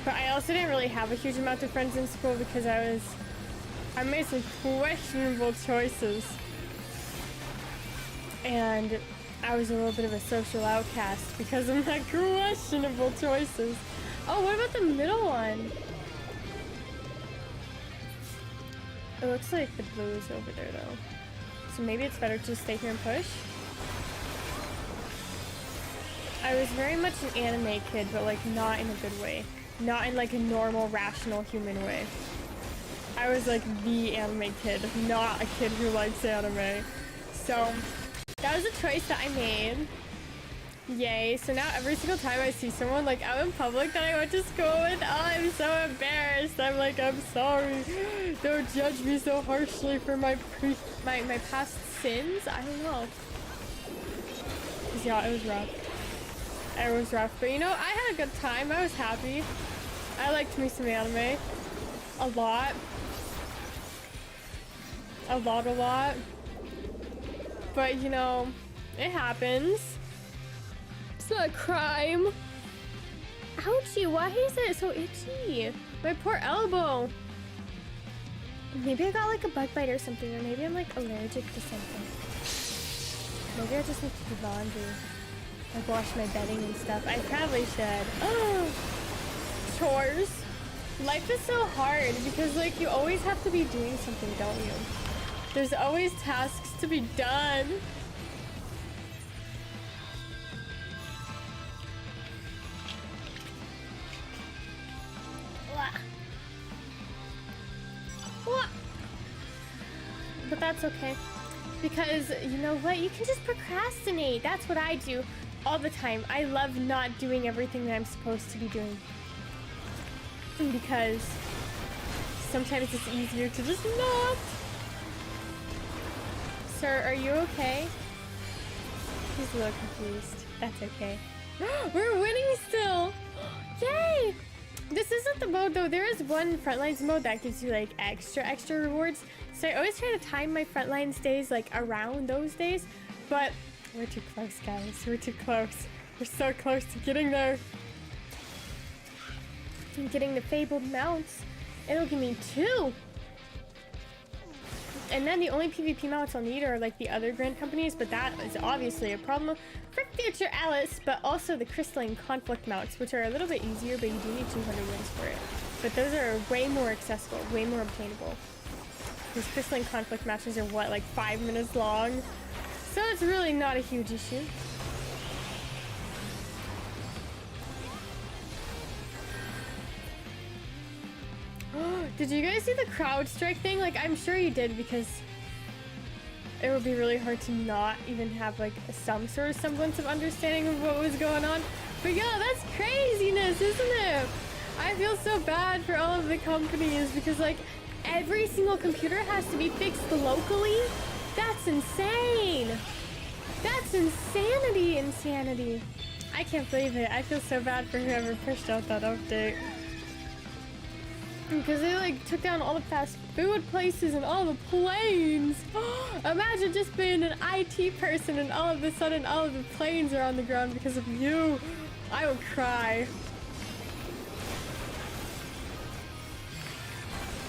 But I also didn't really have a huge amount of friends in school because I made some questionable choices. And I was a little bit of a social outcast because of my questionable choices. Oh, what about the middle one? It looks like the blue is over there though. So maybe it's better to stay here and push. I was very much an anime kid, but like not in a good way. Not in like a normal, rational human way. I was like the anime kid, not a kid who likes anime. So that was a choice that I made. Yay. So now every single time I see someone like out in public that I went to school with, oh, I'm so embarrassed. I'm like, I'm sorry. Don't judge me so harshly for my past sins. I don't know. 'Cause yeah, it was rough. It was rough. But you know, I had a good time. I was happy. I liked me some anime. A lot. A lot. But you know, it happens. It's not a crime. Ouchie, why is it so itchy? My poor elbow. Maybe I got like a bug bite or something, or maybe I'm like allergic to something. Maybe I just need to do laundry. Like wash my bedding and stuff. I probably should. Oh, chores. Life is so hard because like you always have to be doing something, don't you? There's always tasks to be done. But that's okay. Because you know what? You can just procrastinate. That's what I do all the time. I love not doing everything that I'm supposed to be doing. Because sometimes it's easier to just not. Sir, are you okay? He's a little confused. That's okay. We're winning still! Yay! This isn't the mode though. There is one Frontlines mode that gives you like extra rewards. So I always try to time my Frontlines days like around those days. But we're too close, guys. We're too close. We're so close to getting there. And getting the fabled mounts. It'll give me 2. And then the only PvP mounts I'll need are like the other grand companies, but that is obviously a problem for future Alice, but also the crystalline conflict mounts, which are a little bit easier, but you do need 200 wins for it. But those are way more accessible, way more obtainable. These crystalline conflict matches are what, like 5 minutes long? So it's really not a huge issue. Did you guys see the crowd strike thing? Like, I'm sure you did because it would be really hard to not even have like some sort of semblance of understanding of what was going on. But yeah, that's craziness, isn't it? I feel so bad for all of the companies because like every single computer has to be fixed locally. That's insane. That's insanity. I can't believe it. I feel so bad for whoever pushed out that update. Because they like took down all the fast food places and all the planes. Imagine just being an IT person and all of a sudden all of the planes are on the ground because of you. I would cry.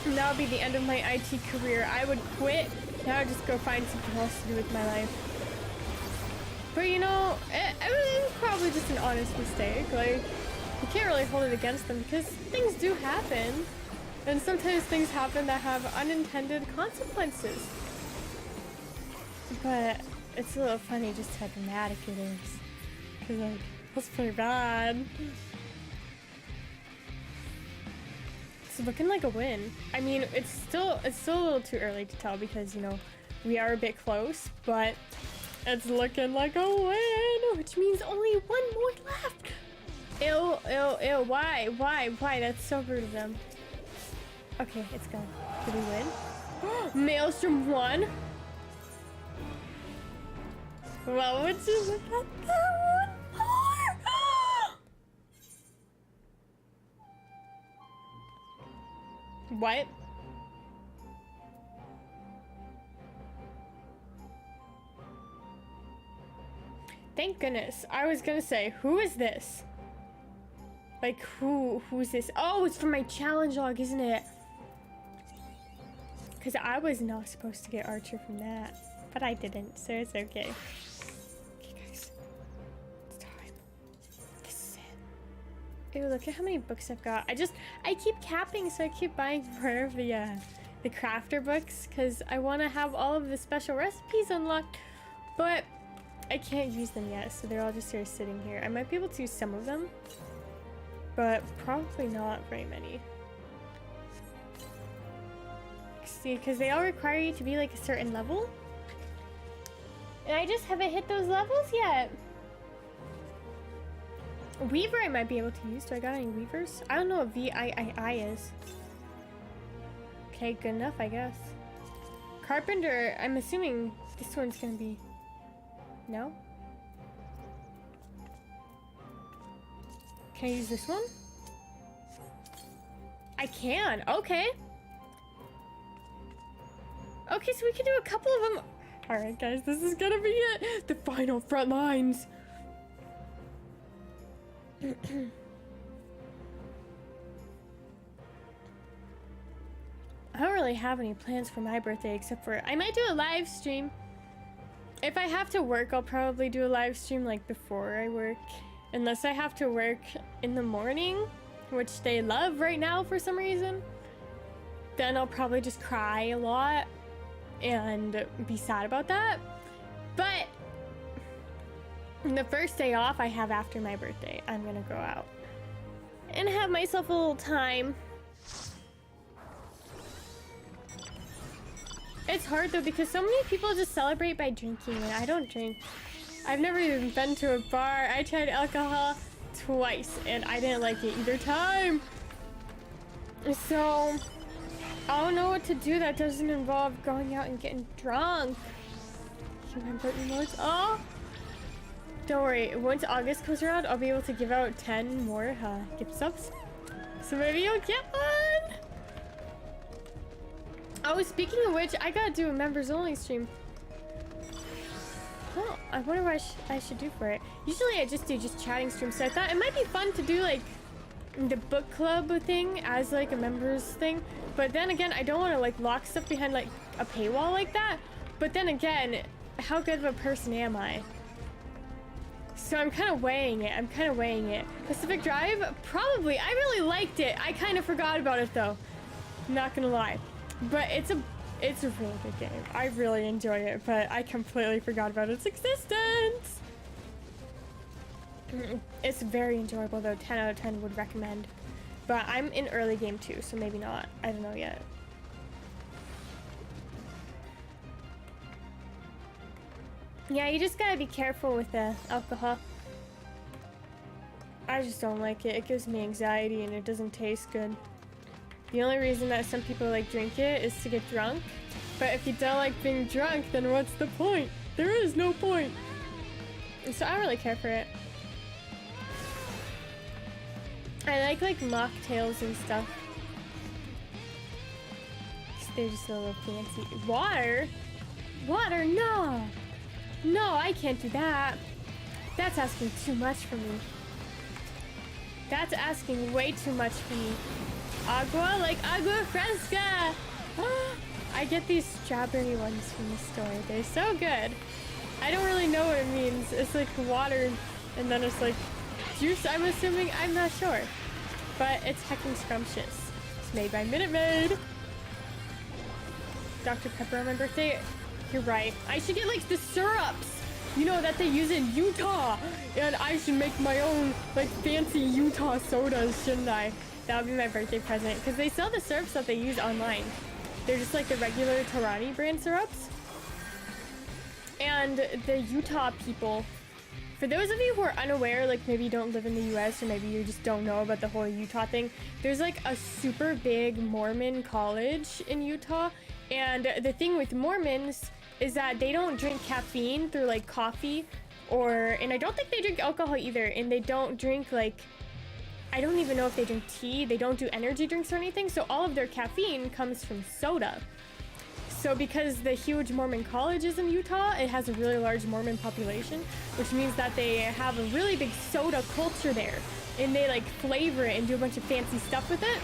And that would be the end of my IT career. I would quit. Now I'd just go find something else to do with my life. But you know, it was probably just an honest mistake. Like, you can't really hold it against them because things do happen. And sometimes things happen that have unintended consequences. But it's a little funny just how dramatic it is. Cause like, that's pretty bad. It's looking like a win. I mean, it's still a little too early to tell because, you know, we are a bit close, but it's looking like a win, which means only one more left. Ew, why? That's so rude of them. Okay, it's gone. Did we win? Maelstrom won. Well, would you look at that one more? What? Thank goodness. I was gonna say, who is this? Like, who's this? Oh, it's from my challenge log, isn't it? Because I was not supposed to get Archer from that. But I didn't, so it's okay. Okay, guys. It's time. This is it. Ew, look at how many books I've got. I keep capping, so I keep buying more of the crafter books, because I want to have all of the special recipes unlocked. But I can't use them yet, so they're all just sort of sitting here. I might be able to use some of them, but probably not very many. See, because they all require you to be like a certain level, and I just haven't hit those levels yet. Weaver I might be able to use. Do I got any weavers? I don't know what VIII is. Okay, good enough, I guess. Carpenter, I'm assuming this one's gonna be... No? Can I use this one? I can, okay. Okay, so we can do a couple of them. All right, guys, this is gonna be it. The final front lines. I don't really have any plans for my birthday except for I might do a live stream. If I have to work, I'll probably do a live stream like before I work. Unless I have to work in the morning, which they love right now for some reason. Then I'll probably just cry a lot and be sad about that. But the first day off I have after my birthday, I'm gonna go out and have myself a little time. It's hard though because so many people just celebrate by drinking and I don't drink. I've never even been to a bar. I tried alcohol twice and I didn't like it either time. So I don't know what to do that doesn't involve going out and getting drunk. Remember emotes? Oh! Don't worry, once August comes around, I'll be able to give out 10 more gift subs. So maybe you'll get one! Oh, speaking of which, I gotta do a members only stream. Oh, I wonder what I should do for it. Usually I just do chatting streams, so I thought it might be fun to do like the book club thing as like a members thing. But then again, I don't want to like lock stuff behind like a paywall like that. But then again, how good of a person am I? So I'm kind of weighing it. Pacific Drive? Probably. I really liked it. I kind of forgot about it though. Not gonna lie. But it's a really good game. I really enjoy it, but I completely forgot about its existence. It's very enjoyable though. 10 out of 10 would recommend. But I'm in early game too, so maybe not. I don't know yet. Yeah, you just gotta be careful with the alcohol. I just don't like it. It gives me anxiety and it doesn't taste good. The only reason that some people like drink it is to get drunk. But if you don't like being drunk, then what's the point? There is no point. And so I don't really care for it. I like mocktails and stuff. They're just a little fancy. Water? Water? No! No, I can't do that. That's asking too much for me. That's asking way too much for me. Agua? Like agua fresca! I get these strawberry ones from the store. They're so good. I don't really know what it means. It's like water and then it's like juice, I'm assuming. I'm not sure. But it's heckin' scrumptious. It's made by Minute Maid. Dr. Pepper on my birthday? You're right. I should get like the syrups, you know, that they use in Utah. And I should make my own like fancy Utah sodas, shouldn't I? That would be my birthday present. Because they sell the syrups that they use online. They're just like the regular Torani brand syrups. And the Utah people For those of you who are unaware, like maybe you don't live in the US or maybe you just don't know about the whole Utah thing, there's like a super big Mormon college in Utah. And the thing with Mormons is that they don't drink caffeine through like coffee and I don't think they drink alcohol either. And they don't drink like, I don't even know if they drink tea. They don't do energy drinks or anything. So all of their caffeine comes from soda. So because the huge Mormon college is in Utah, it has a really large Mormon population, which means that they have a really big soda culture there. And they like flavor it and do a bunch of fancy stuff with it.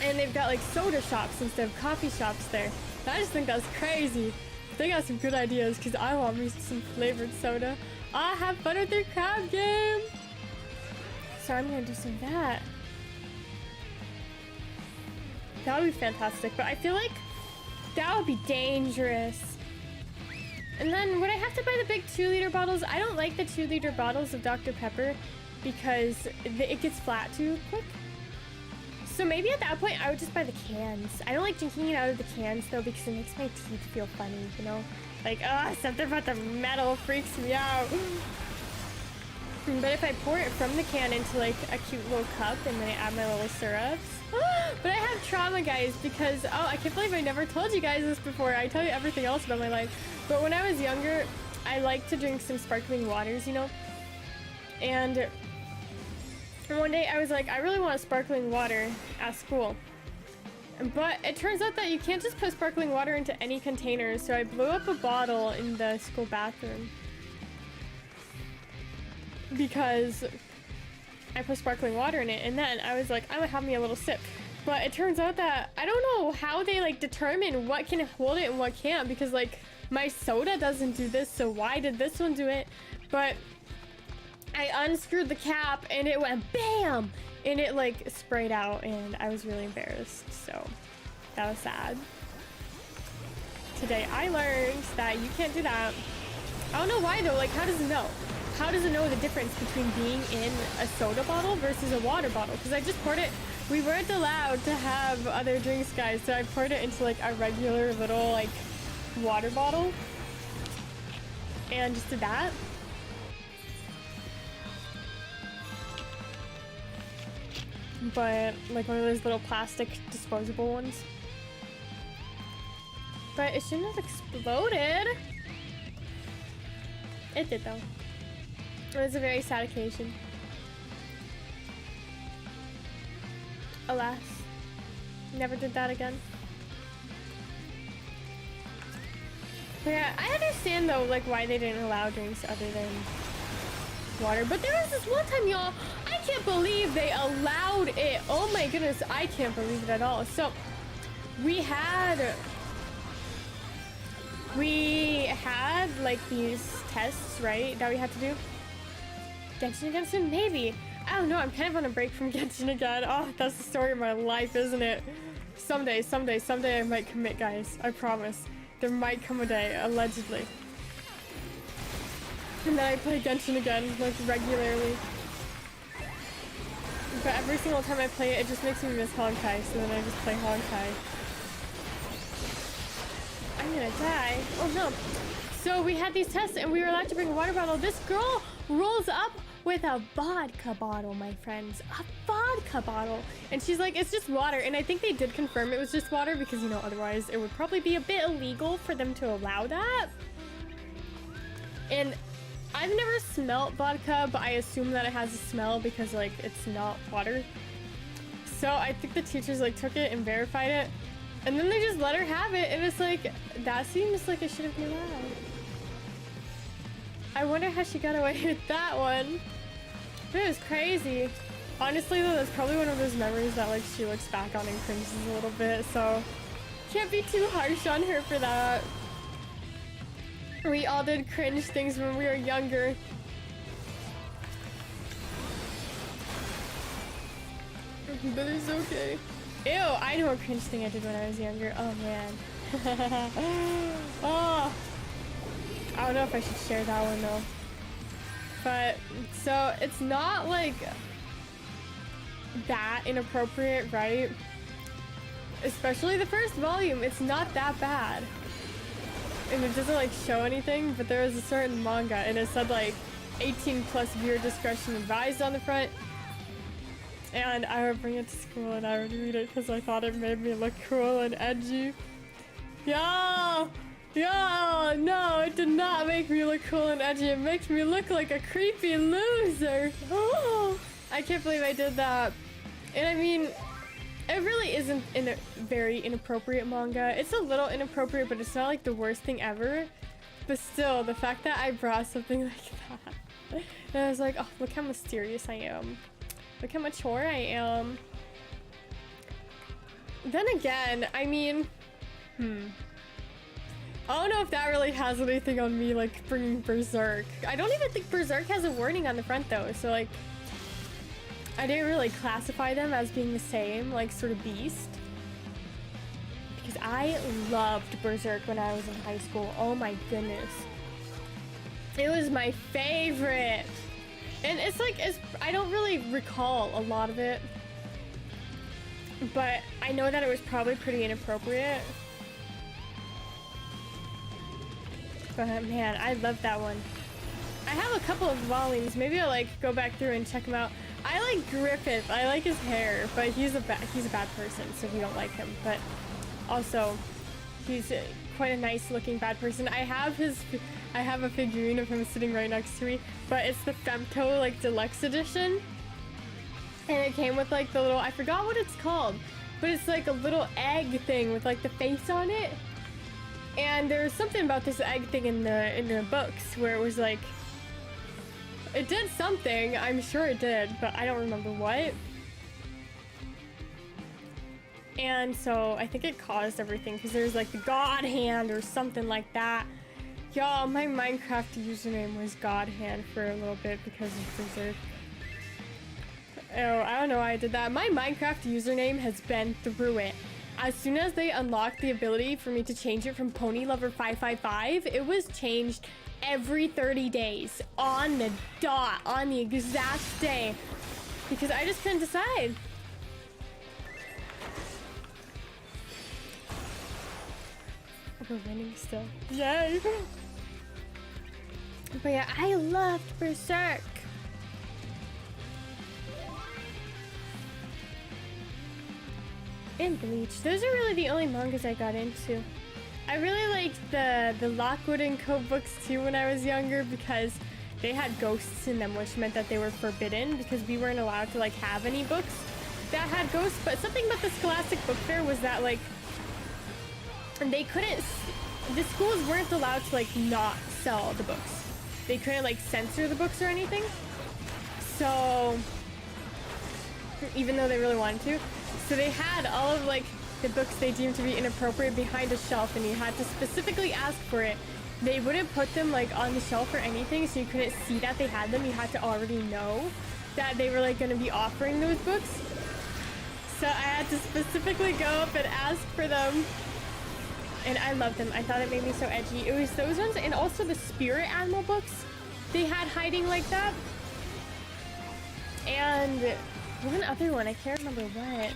And they've got like soda shops instead of coffee shops there. I just think that's crazy. They got some good ideas because I want me some flavored soda. I have fun with their crab game. So I'm gonna do some of that. That would be fantastic, but I feel like that would be dangerous. And then would I have to buy the big 2-liter bottles? I don't like the 2-liter bottles of Dr. Pepper because it gets flat too quick. So maybe at that point I would just buy the cans. I don't like drinking it out of the cans though because it makes my teeth feel funny, you know? Like, something about the metal freaks me out. But if I pour it from the can into like a cute little cup and then I add my little syrups. But I have trauma, guys, because, I can't believe I never told you guys this before. I tell you everything else about my life. But when I was younger, I liked to drink some sparkling waters, you know? And one day I was like, I really want sparkling water at school. But it turns out that you can't just put sparkling water into any container. So I blew up a bottle in the school bathroom. Because I put sparkling water in it, and then I was like, I'm gonna have me a little sip. But it turns out that I don't know how they like determine what can hold it and what can't, because like my soda doesn't do this, so why did this one do it? But I unscrewed the cap and it went BAM! And it like sprayed out and I was really embarrassed, so that was sad. Today I learned that you can't do that. I don't know why though, like how does it know? How does it know the difference between being in a soda bottle versus a water bottle? Because I just poured it, we weren't allowed to have other drinks, guys, so I poured it into like a regular little like water bottle and just did that. But like one of those little plastic disposable ones. But it shouldn't have exploded. It did though. It was a very sad occasion. Alas, never did that again. But yeah, I understand though, like why they didn't allow drinks other than water. But there was this one time, y'all, I can't believe they allowed it. Oh my goodness, I can't believe it at all. So we had like these tests, right, that we had to do. Genshin again soon? Maybe. I don't know. I'm kind of on a break from Genshin again. Oh, that's the story of my life, isn't it? Someday I might commit, guys. I promise. There might come a day, allegedly. And then I play Genshin again, like, regularly. But every single time I play it, it just makes me miss Honkai, so then I just play Honkai. I'm gonna die. Oh no. So we had these tests and we were allowed to bring a water bottle. This girl rolls up with a vodka bottle, my friends. A vodka bottle. And she's like, it's just water. And I think they did confirm it was just water because, you know, otherwise it would probably be a bit illegal for them to allow that. And I've never smelt vodka, but I assume that it has a smell because, like, it's not water. So I think the teachers, like, took it and verified it. And then they just let her have it. And it's like, that seems like it shouldn't be allowed. I wonder how she got away with that one. But it was crazy. Honestly, though, that's probably one of those memories that, like, she looks back on and cringes a little bit. So can't be too harsh on her for that. We all did cringe things when we were younger. But it's okay. Ew, I know a cringe thing I did when I was younger. Oh, man. Oh. I don't know if I should share that one, though. But, so, it's not, like, that inappropriate, right? Especially the first volume. It's not that bad. And it doesn't, like, show anything, but there was a certain manga, and it said, like, 18 plus viewer discretion advised on the front. And I would bring it to school and I would read it because I thought it made me look cool and edgy. Yeah, no, it did not make me look cool and edgy. It makes me look like a creepy loser. Oh, I can't believe I did that. And I mean, it really isn't a very inappropriate manga. It's a little inappropriate, but it's not like the worst thing ever. But still, the fact that I brought something like that, and I was like, oh, look how mysterious I am. Look how mature I am. Then again, I mean, I don't know if that really has anything on me, like bringing Berserk. I don't even think Berserk has a warning on the front though, so like, I didn't really classify them as being the same, like sort of beast. Because I loved Berserk when I was in high school. Oh my goodness. It was my favorite. And it's like, I don't really recall a lot of it. But I know that it was probably pretty inappropriate. But man, I love that one. I have a couple of volumes. Maybe I'll like go back through and check them out. I like Griffith. I like his hair, but he's a bad person, so we don't like him. But also, he's quite a nice looking bad person. I have a figurine of him sitting right next to me, but it's the Femto like deluxe edition. And it came with like the little, I forgot what it's called, but it's like a little egg thing with like the face on it. And there was something about this egg thing in the books where it was like, it did something, I'm sure it did, but I don't remember what. And so I think it caused everything because there's like the God Hand or something like that. Y'all, my Minecraft username was God Hand for a little bit because of Berserk. Oh, I don't know why I did that. My Minecraft username has been through it. As soon as they unlocked the ability for me to change it from PonyLover555, it was changed every 30 days on the dot, on the exact day, because I just couldn't decide. We're winning still. Yay! But yeah, I loved Berserk. And Bleach. Those are really the only mangas I got into. I really liked the Lockwood & Co. books too when I was younger because they had ghosts in them, which meant that they were forbidden because we weren't allowed to like have any books that had ghosts. But something about the Scholastic Book Fair was that like they couldn't, the schools weren't allowed to like not sell the books. They couldn't like censor the books or anything. So even though they really wanted to, so they had all of like the books they deemed to be inappropriate behind a shelf, and you had to specifically ask for it. They wouldn't put them like on the shelf or anything, so you couldn't see that they had them. You had to already know that they were like going to be offering those books. So I had to specifically go up and ask for them. And I loved them. I thought it made me so edgy. It was those ones, and also the Spirit Animal books they had hiding like that. And one other one, I can't remember what.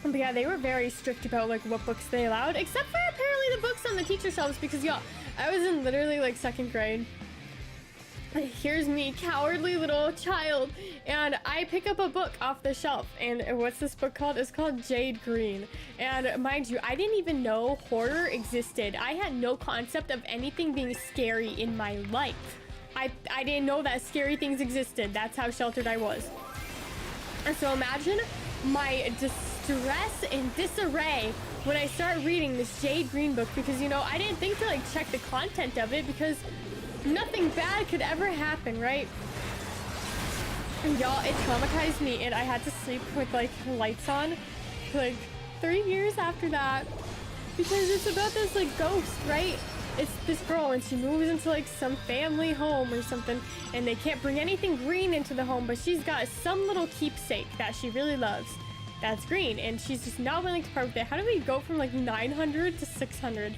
But yeah, they were very strict about like what books they allowed, except for apparently the books on the teacher shelves, because y'all, I was in literally like 2nd grade. Here's me, cowardly little child, and I pick up a book off the shelf, and what's this book called? It's called Jade Green. And mind you, I didn't even know horror existed. I had no concept of anything being scary in my life. I didn't know that scary things existed. That's how sheltered I was. And so imagine my distress and disarray when I start reading this Jade Green book, because you know, I didn't think to like check the content of it because nothing bad could ever happen, right? And y'all, it traumatized me, and I had to sleep with like lights on for like 3 years after that, because it's about this like ghost, right? It's this girl, and she moves into like some family home or something, and they can't bring anything green into the home, but she's got some little keepsake that she really loves that's green, and she's just not willing to part with it. How do we go from like 900 to 600?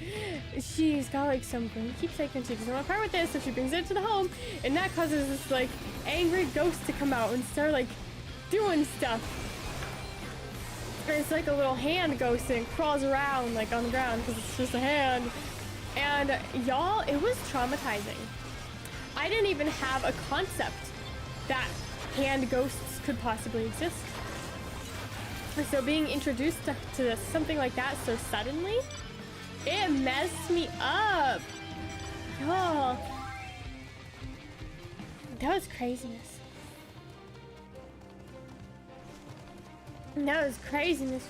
She's got like some green keepsake and she doesn't want to part with this, so she brings it to the home, and that causes this like angry ghost to come out and start like doing stuff. And it's like a little hand ghost and it crawls around like on the ground because it's just a hand. And y'all, it was traumatizing. I didn't even have a concept that hand ghosts could possibly exist. So being introduced to something like that so suddenly, it messed me up. Y'all, that was craziness. That was craziness.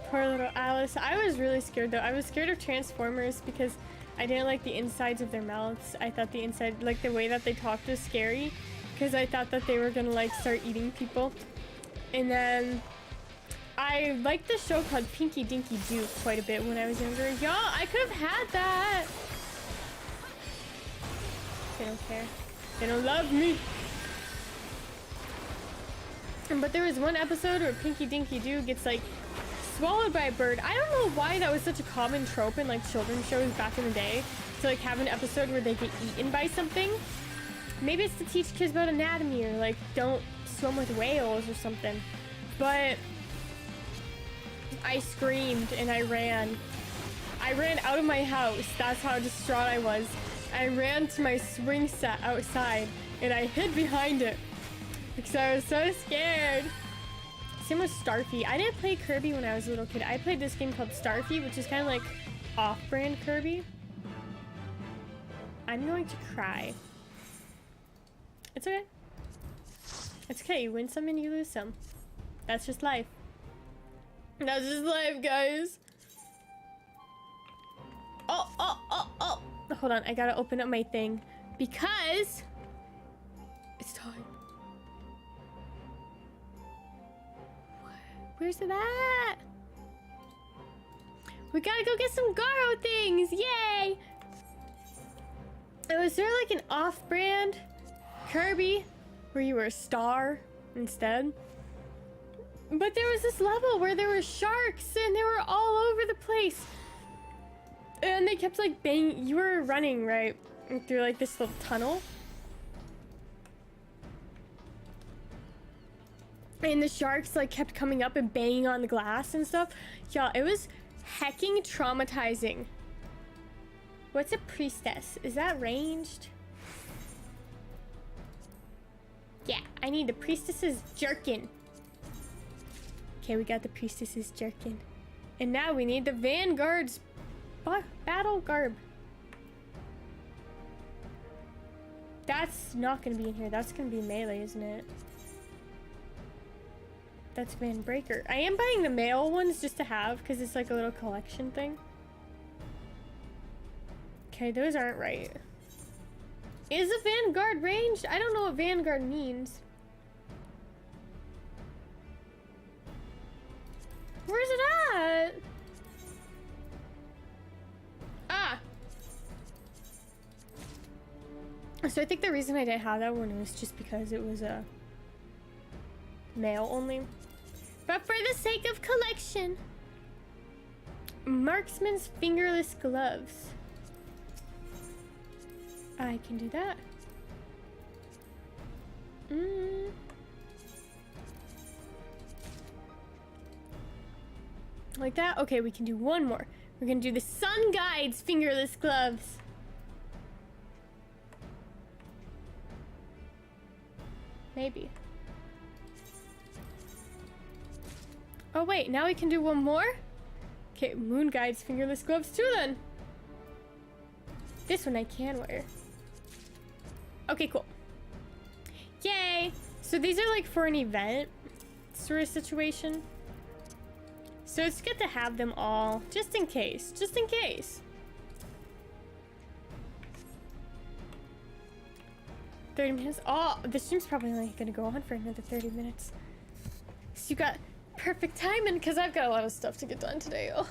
Poor little Alice. I was really scared though. I was scared of Transformers because I didn't like the insides of their mouths. I thought the inside, like the way that they talked was scary because I thought that they were gonna like start eating people. And then I liked the show called Pinky Dinky Doo quite a bit when I was younger. Y'all, I could have had that. They don't care. They don't love me. But there was one episode where Pinky Dinky Doo gets like swallowed by a bird. I don't know why that was such a common trope in like children's shows back in the day, to like have an episode where they get eaten by something. Maybe it's to teach kids about anatomy or like don't swim with whales or something. But I screamed and I ran. I ran out of my house. That's how distraught I was. I ran to my swing set outside and I hid behind it because I was so scared. Same with Starfy. I didn't play Kirby when I was a little kid. I played this game called Starfy, which is kind of like off-brand Kirby. I'm going to cry. It's okay. It's okay. You win some and you lose some. That's just life. That's just life, guys. Oh. Hold on. I gotta open up my thing because it's time. Where's it at? We gotta go get some Garo things. Yay! Was there like an off-brand Kirby where you were a star instead? But there was this level where there were sharks and they were all over the place. And they kept like banging. You were running, right? Through like this little tunnel. And the sharks like kept coming up and banging on the glass and stuff. Y'all, it was hecking traumatizing. What's a priestess? Is that ranged? Yeah, I need the priestess's jerkin. Okay, we got the priestess's jerkin. And now we need the vanguard's battle garb. That's not gonna be in here. That's gonna be melee, isn't it? That's Van Breaker. I am buying the male ones just to have because it's like a little collection thing. Okay, those aren't right. Is a Vanguard ranged? I don't know what Vanguard means. Where's it at? Ah! So I think the reason I didn't have that one was just because it was a male only. But for the sake of collection, Marksman's fingerless gloves. I can do that. Like that? Okay, we can do one more. We're gonna do the Sun Guide's fingerless gloves. Maybe. Oh wait, now we can do one more? Okay, Moon Guide's fingerless gloves too then. This one I can wear. Okay, cool. Yay! So these are like for an event sort of situation. So it's good to have them all, just in case. Just in case. 30 minutes. Oh, the stream's probably only gonna go on for another 30 minutes. So you got perfect timing because I've got a lot of stuff to get done today. Oh,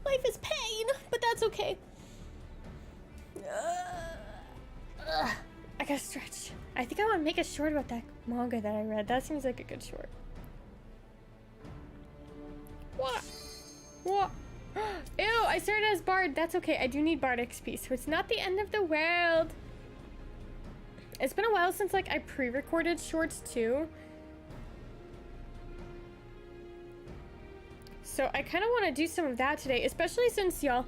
life is pain, but that's okay. I gotta stretch. I think I want to make a short about that manga that I read. That seems like a good short. What? What? Ew, I started as Bard. That's okay. I do need Bard XP, so it's not the end of the world. It's been a while since like I pre-recorded shorts too. So I kind of want to do some of that today, especially since, y'all,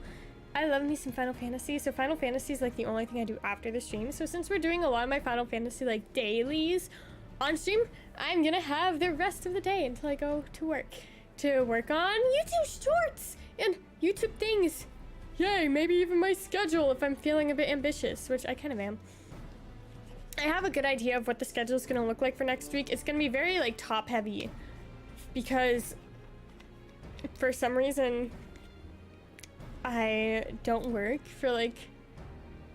I love me some Final Fantasy. So Final Fantasy is like the only thing I do after the stream. So since we're doing a lot of my Final Fantasy like dailies on stream, I'm gonna have the rest of the day until I go to work on YouTube shorts and YouTube things. Yay, maybe even my schedule if I'm feeling a bit ambitious, which I kind of am. I have a good idea of what the schedule is gonna look like for next week. It's gonna be very like top heavy because for some reason I don't work for like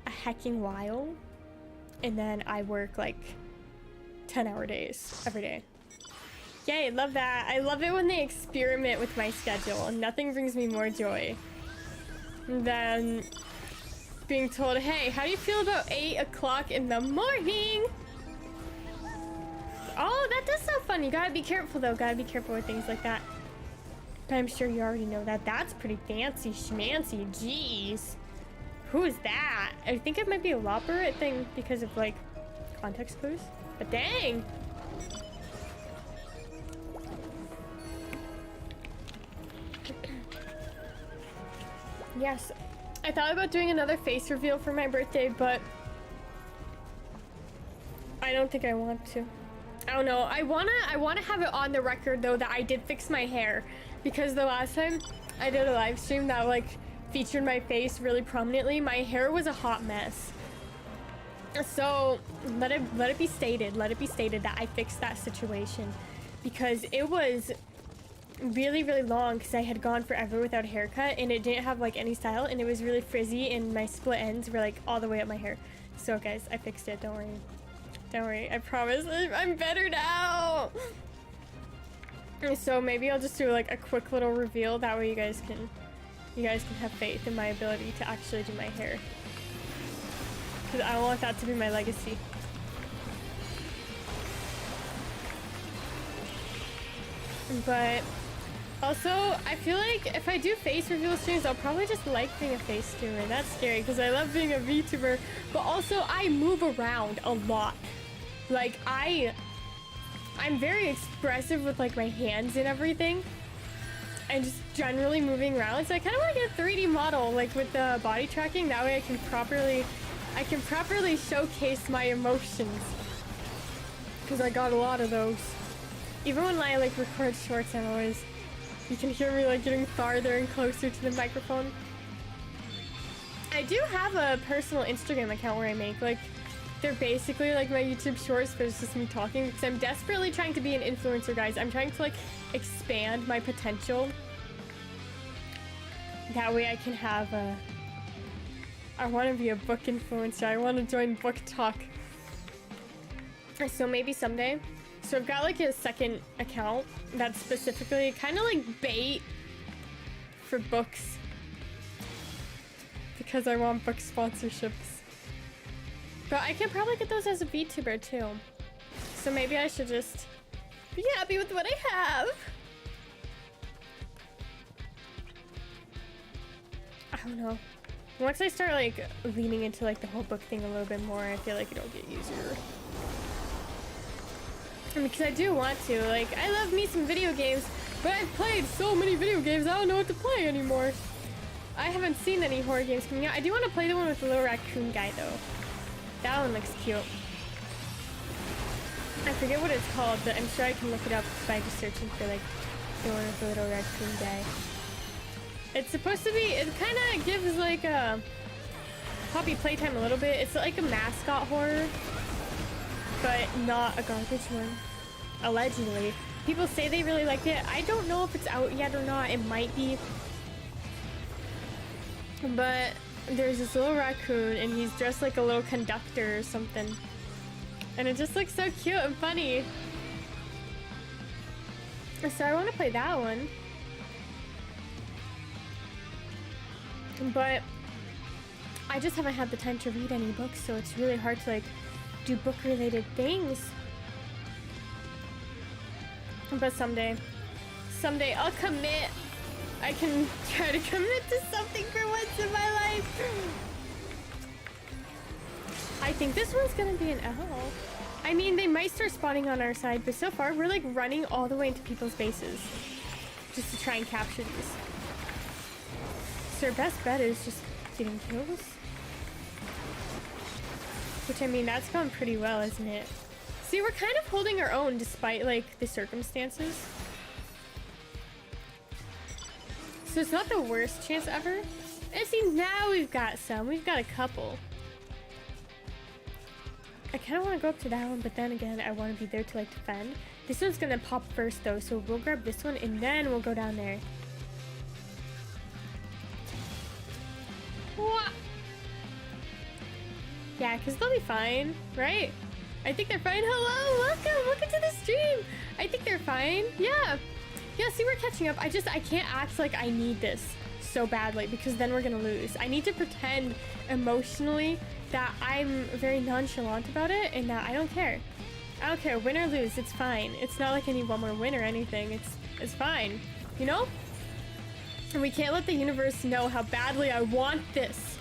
a hecking while, and then I work like 10-hour days every day. Yay, love that. I love it when they experiment with my schedule. Nothing brings me more joy than being told, hey, how do you feel about 8 o'clock in the morning? Oh, that does sound fun. You gotta be careful though. Gotta be careful with things like that. But I'm sure you already know that. That's pretty fancy schmancy. Jeez. Who is that? I think it might be a Lopper thing because of like context clues. But dang. Yes. I thought about doing another face reveal for my birthday, but I don't think I want to. I don't know. I wanna have it on the record though that I did fix my hair, because the last time I did a live stream that like featured my face really prominently, my hair was a hot mess. So let it be stated that I fixed that situation, because it was really long because I had gone forever without a haircut and it didn't have like any style, and it was really frizzy and my split ends were like all the way up my hair. So guys, I fixed it. Don't worry, I promise. I'm better now. So maybe I'll just do like a quick little reveal, that way you guys can have faith in my ability to actually do my hair, because I want that to be my legacy. But also, I feel like if I do face reveal streams, I'll probably just like being a face streamer. That's scary because I love being a VTuber, but also I move around a lot. Like I'm very expressive with like my hands and everything, and just generally moving around. So I kind of want to get a 3D model like with the body tracking. That way I can properly showcase my emotions, because I got a lot of those. Even when I like record shorts, I'm always, you can hear me like getting farther and closer to the microphone. I do have a personal Instagram account where I make like, they're basically like my YouTube shorts, but it's just me talking, because I'm desperately trying to be an influencer, guys. I'm trying to like expand my potential. That way I can have a, I want to be a book influencer. I want to join Book Talk. So maybe someday. So I've got like a second account that's specifically kind of like bait for books, because I want book sponsorships. But I can probably get those as a VTuber too. So maybe I should just be happy with what I have. I don't know. Once I start like leaning into like the whole book thing a little bit more, I feel like it'll get easier. Because I do want to. Like, I love me some video games, but I've played so many video games, I don't know what to play anymore. I haven't seen any horror games coming out. I do want to play the one with the little raccoon guy though. That one looks cute. I forget what it's called, but I'm sure I can look it up by just searching for like the one with the little raccoon guy. It's supposed to be, it kind of gives like a Poppy playtime a little bit. It's like a mascot horror, but not a garbage one. Allegedly. People say they really liked it. I don't know if it's out yet or not. It might be. But there's this little raccoon and he's dressed like a little conductor or something. And it just looks so cute and funny. So I want to play that one. But I just haven't had the time to read any books, so it's really hard to like do book related things. But someday I'll commit. I can try to commit to something for once in my life. I think this one's gonna be an L. I mean, they might start spawning on our side, but so far we're like running all the way into people's bases. just to try and capture these. So our best bet is just getting kills. Which, I mean, that's gone pretty well, isn't it? See, we're kind of holding our own despite, like, the circumstances. So it's not the worst chance ever. And see, now we've got some. We've got a couple. I kind of want to go up to that one, but then again, I want to be there to, like, defend. This one's going to pop first, though, so we'll grab this one, and then we'll go down there. What? Yeah, because they'll be fine, right? I think they're fine. Hello, welcome to the stream. I think they're fine. Yeah, see, we're catching up. I can't act like I need this so badly because then we're gonna lose. I need to pretend emotionally that I'm very nonchalant about it and that I don't care. I don't care, win or lose, it's fine. It's not like I need one more win or anything. It's fine, you know? And we can't let the universe know how badly I want this.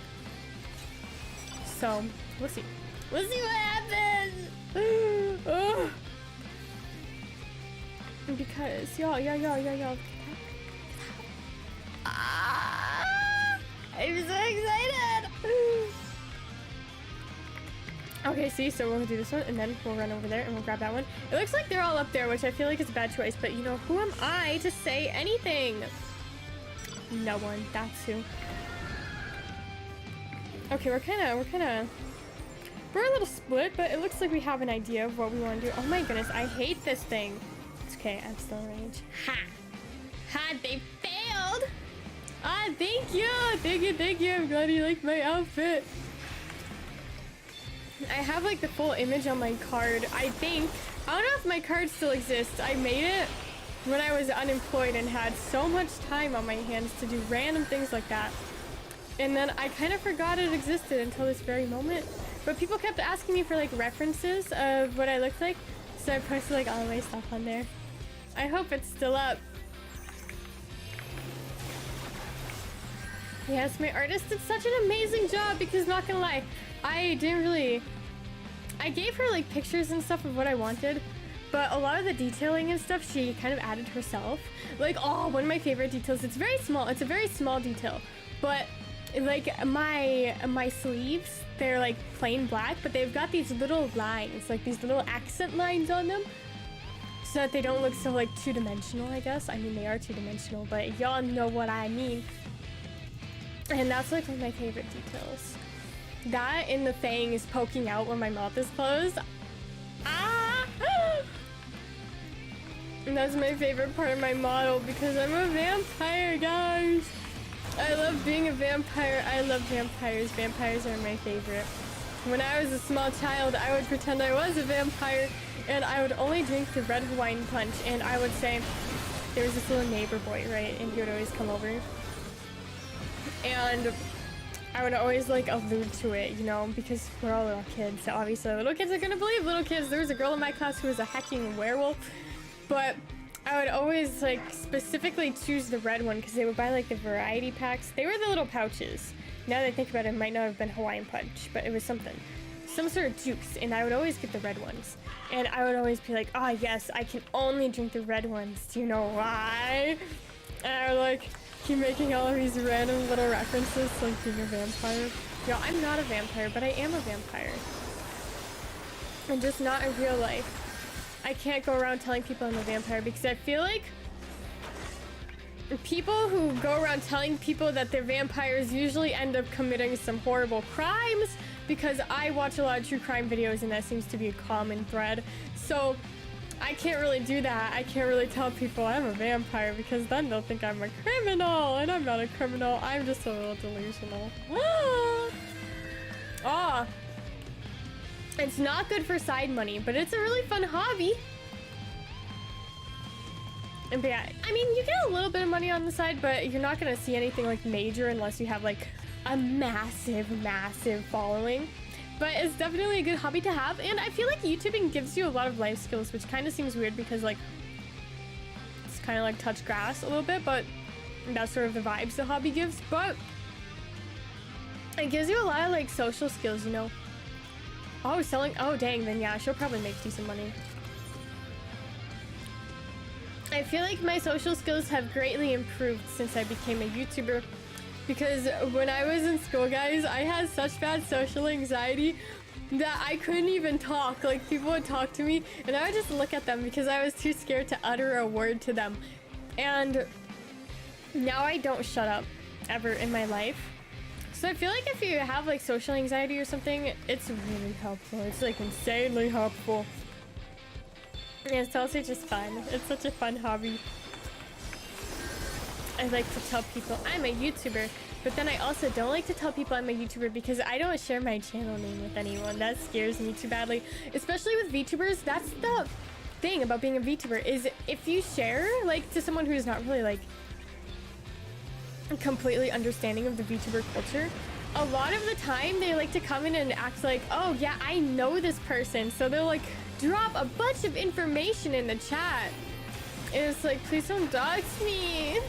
So, we'll see. We'll see what happens. Oh. Because y'all. I'm so excited. Okay, see, so we'll do this one and then we'll run over there and we'll grab that one. It looks like they're all up there, which I feel like is a bad choice, but you know, who am I to say anything? No one, that's who. Okay, we're a little split, but it looks like we have an idea of what we want to do. Oh my goodness, I hate this thing. It's okay, I'm still in range. Ha! They failed! Ah, thank you! Thank you! I'm glad you like my outfit. I have like the full image on my card, I think. I don't know if my card still exists. I made it when I was unemployed and had so much time on my hands to do random things like that. And then I kind of forgot it existed until this very moment. But people kept asking me for like references of what I looked like, so I posted like all my stuff on there. I hope it's still up. Yes, my artist did such an amazing job because not gonna lie, I gave her like pictures and stuff of what I wanted, but a lot of the detailing and stuff she kind of added herself. Like, oh, one of my favorite details, it's very small, it's a very small detail, but like my sleeves, they're like plain black, but they've got these little lines, like these little accent lines on them, so that they don't look so like two-dimensional, I guess. I mean, they are two-dimensional, but y'all know what I mean. And that's like one of my favorite details. That and the fang is poking out when my mouth is closed. Ah! And that's my favorite part of my model because I'm a vampire, guys. I love being a vampire. I love vampires. Vampires are my favorite. When I was a small child, I would pretend I was a vampire and I would only drink the red Hawaiian punch, and I would say, there was this little neighbor boy, right? And he would always come over. And I would always like allude to it, you know, because we're all little kids. So obviously little kids are gonna believe little kids. There was a girl in my class who was a hecking werewolf, but I would always like specifically choose the red one because they would buy like the variety packs. They were the little pouches. Now that I think about it, it might not have been Hawaiian punch, but it was something. Some sort of juice, and I would always get the red ones. And I would always be like, ah, yes, I can only drink the red ones. Do you know why? And I would like keep making all of these random little references to like being a vampire. Yo, I'm not a vampire, but I am a vampire. And just not in real life. I can't go around telling people I'm a vampire because I feel like people who go around telling people that they're vampires usually end up committing some horrible crimes, because I watch a lot of true crime videos and that seems to be a common thread. So I can't really do that. I can't really tell people I'm a vampire because then they'll think I'm a criminal, and I'm not a criminal. I'm just a little delusional. Ah. It's not good for side money, but it's a really fun hobby. And but yeah, I mean, you get a little bit of money on the side, but you're not gonna see anything like major unless you have like a massive following. But it's definitely a good hobby to have, and I feel like YouTubing gives you a lot of life skills, which kind of seems weird because like it's kind of like touch grass a little bit, but that's sort of the vibes the hobby gives. But it gives you a lot of like social skills, you know. Oh, selling. Oh, dang. Then yeah, she'll probably make decent money. I feel like my social skills have greatly improved since I became a YouTuber. Because when I was in school, guys, I had such bad social anxiety that I couldn't even talk. Like, people would talk to me and I would just look at them because I was too scared to utter a word to them. And now I don't shut up ever in my life. So I feel like if you have like social anxiety or something, it's really helpful. It's like insanely helpful. And it's also just fun. It's such a fun hobby. I like to tell people I'm a YouTuber, but then I also don't like to tell people I'm a YouTuber because I don't share my channel name with anyone. That scares me too badly. Especially with VTubers, that's the thing about being a VTuber, is if you share like to someone who's not really like completely understanding of the VTuber culture, a lot of the time they like to come in and act like, oh yeah, I know this person. So they'll like drop a bunch of information in the chat. And it's like, please don't dox me.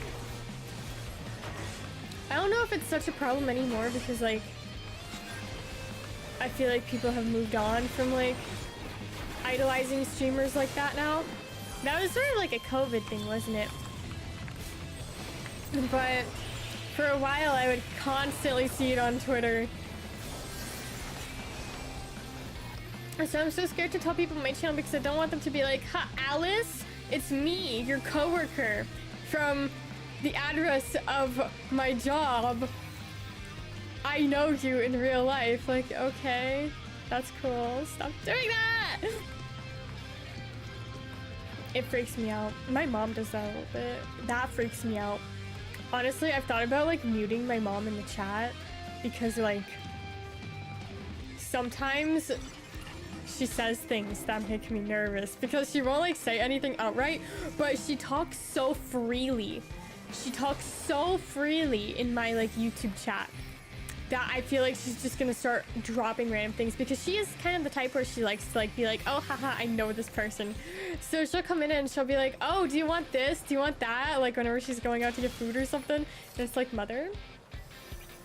I don't know if it's such a problem anymore because like I feel like people have moved on from like idolizing streamers like that now. That was sort of like a COVID thing, wasn't it? But for a while I would constantly see it on Twitter. So I'm so scared to tell people on my channel because I don't want them to be like, ha, Alice, it's me, your coworker from the address of my job. I know you in real life. Like, okay, that's cool. Stop doing that. It freaks me out. My mom does that a little bit. That freaks me out. Honestly, I've thought about like muting my mom in the chat because like sometimes she says things that make me nervous because she won't like say anything outright, but she talks so freely. She talks so freely in my like YouTube chat that I feel like she's just gonna start dropping random things because she is kind of the type where she likes to like be like, oh haha, I know this person. So she'll come in and she'll be like, oh, do you want this? Do you want that? Like whenever she's going out to get food or something. And it's like, mother,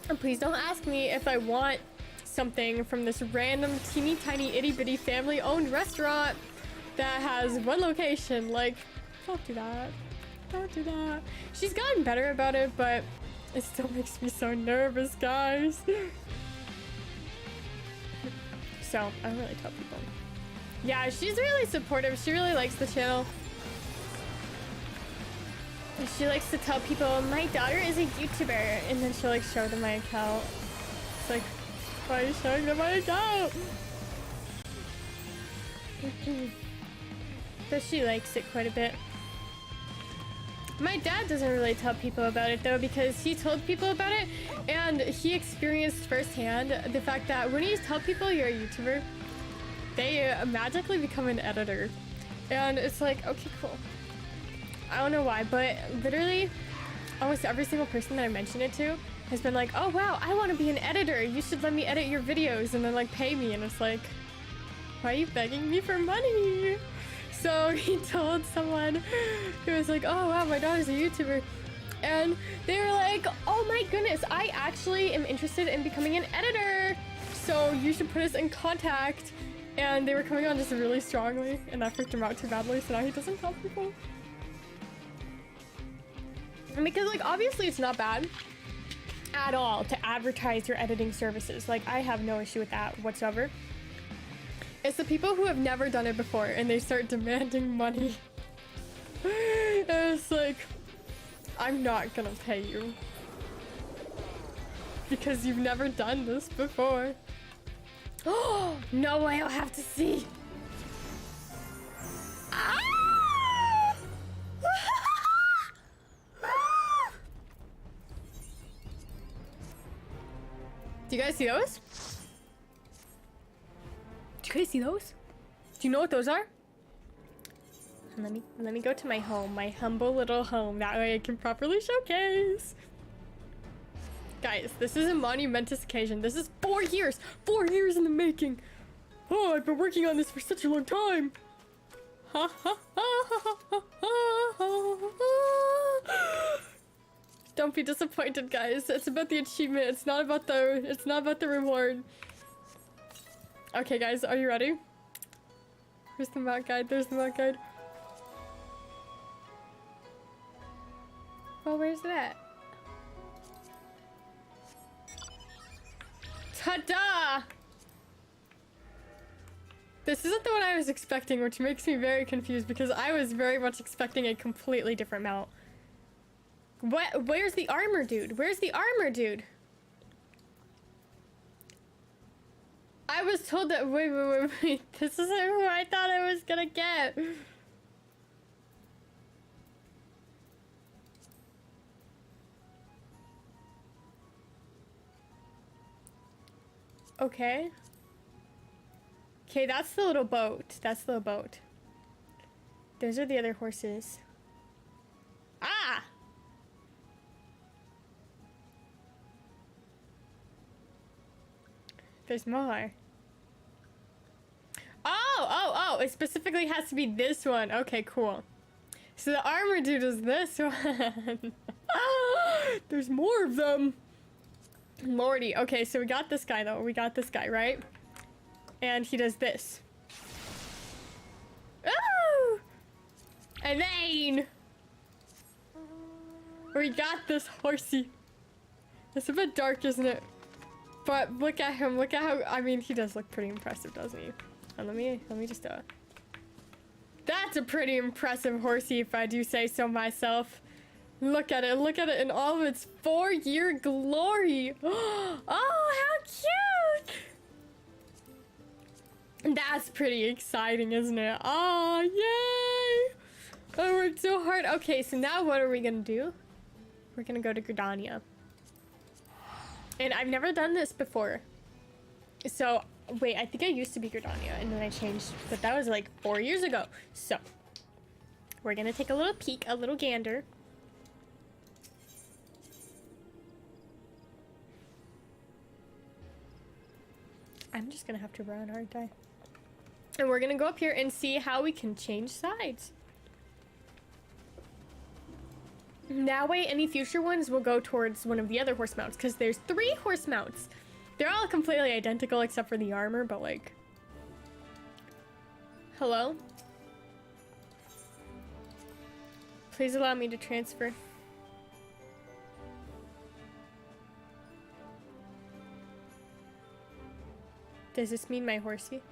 and please don't ask me if I want something from this random teeny tiny itty bitty family owned restaurant that has one location. Like, don't do that. Don't do that. She's gotten better about it, but it still makes me so nervous, guys. So I don't really tell people. Yeah, she's really supportive. She really likes the channel. She likes to tell people, my daughter is a YouTuber, and then she'll like show them my account. It's like, why are you showing them my account? But she likes it quite a bit. My dad doesn't really tell people about it though because he told people about it and he experienced firsthand the fact that when you tell people you're a YouTuber, they magically become an editor. And it's like, okay, cool. I don't know why, but literally almost every single person that I mentioned it to has been like, oh wow, I want to be an editor. You should let me edit your videos and then like pay me. And it's like, why are you begging me for money? So he told someone who was like, oh wow, my daughter's a YouTuber. And they were like, oh my goodness, I actually am interested in becoming an editor. So you should put us in contact. And they were coming on just really strongly and that freaked him out too badly. So now he doesn't tell people. And because like, obviously it's not bad at all to advertise your editing services. Like I have no issue with that whatsoever. It's the people who have never done it before and they start demanding money. And it's like, I'm not gonna pay you because you've never done this before. Oh, no way, I'll have to see. Ah! Do you guys see those? Do you guys see those? Do you know what those are? Let me go to my home, my humble little home. That way I can properly showcase. Guys, this is a monumentous occasion. This is 4 years! 4 years in the making! Oh, I've been working on this for such a long time! Ha ha ha ha ha ha. Don't be disappointed, guys. It's about the achievement. It's not about the reward. Okay, guys, are you ready? Where's the mount guide? There's the mount guide. Well, where's that? Ta-da! This isn't the one I was expecting, which makes me very confused because I was very much expecting a completely different mount. What? Where's the armor dude? Where's the armor dude? I was told that- wait. This isn't who I thought I was gonna get. Okay. Okay, that's the little boat. That's the little boat. Those are the other horses. Ah! There's more. Oh! It specifically has to be this one. Okay, cool. So the armor dude is this one. There's more of them. Lordy. Okay, so we got this guy, though. We got this guy, right? And he does this. Oh! And then we got this horsey. It's a bit dark, isn't it? But look at him. Look at how, I mean, he does look pretty impressive, doesn't he? And let me just, that's a pretty impressive horsey, if I do say so myself. Look at it in all of its 4-year glory. Oh, how cute! That's pretty exciting, isn't it? Oh, yay! I worked so hard. Okay, so now what are we gonna do? We're gonna go to Gridania. And I've never done this before. So, wait, I think I used to be Gridania and then I changed, but that was like 4 years ago. So, we're gonna take a little peek, a little gander. I'm just gonna have to run, aren't I? And we're gonna go up here and see how we can change sides. That way, any future ones will go towards one of the other horse mounts, because there's 3 horse mounts. They're all completely identical except for the armor, but like... Hello? Please allow me to transfer. Does this mean my horsey?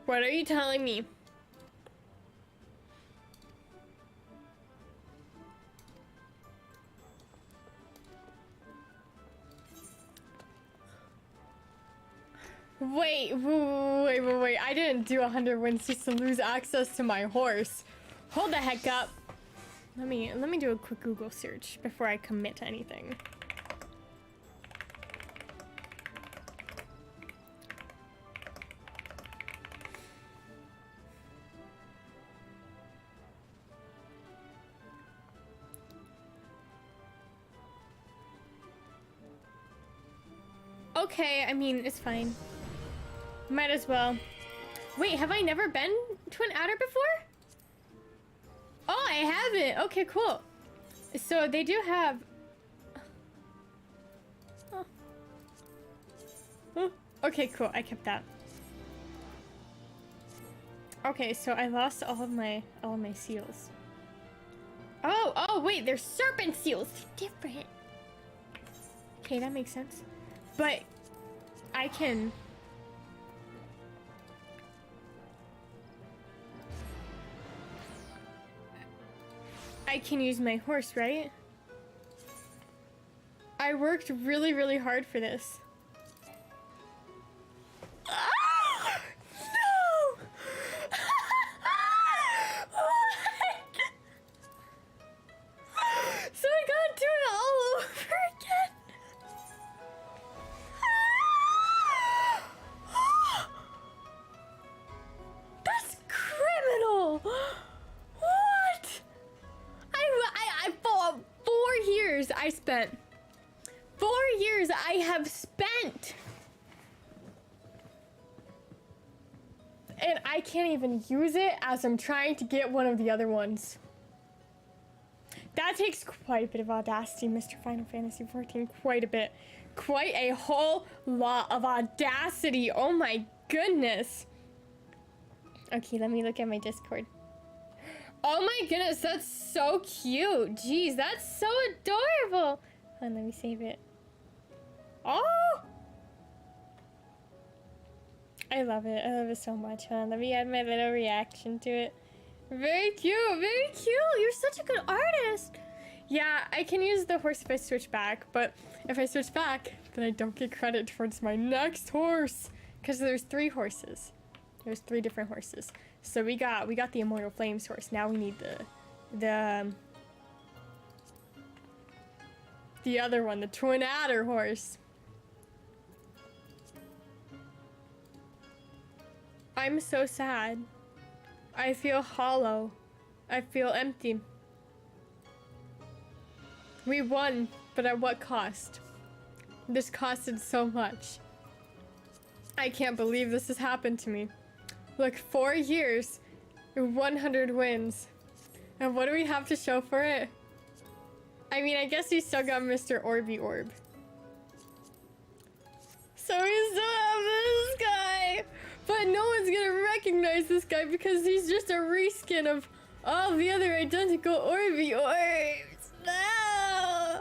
What are you telling me? Wait. I didn't do 100 wins just to lose access to my horse. Hold the heck up. Let me do a quick Google search before I commit to anything. Okay, I mean, it's fine. Might as well. Wait, have I never been to an adder before? Oh, I haven't. Okay, cool. So they do have... Oh. Oh. Okay, cool. I kept that. Okay, so I lost all of my seals. Oh, wait, they're serpent seals. They're different. Okay, that makes sense. But I can... I can use my horse, right? I worked really, really hard for this. Ah! No! What? So I gotta do it all over again? That's criminal! What? I fought 4 years I spent. 4 years I have spent. And I can't even use it as I'm trying to get one of the other ones. That takes quite a bit of audacity, Mr. Final Fantasy XIV. Quite a bit. Quite a whole lot of audacity. Oh my goodness. Okay, let me look at my Discord. Oh my goodness, that's so cute. Jeez, that's so adorable. Hold on, let me save it. Oh! I love it. I love it so much. Hold on, let me add my little reaction to it. Very cute, very cute. You're such a good artist. Yeah, I can use the horse if I switch back, but if I switch back, then I don't get credit towards my next horse. Because there's 3 horses. There's 3 different horses. So we got the Immortal Flames horse. Now we need the other one, the Twin Adder horse. I'm so sad. I feel hollow. I feel empty. We won, but at what cost? This costed so much. I can't believe this has happened to me. Look, 4 years, 100 wins. And what do we have to show for it? I mean, I guess we still got Mr. Orby Orb. So we still have this guy. But no one's gonna recognize this guy because he's just a reskin of all the other identical Orby Orbs. No!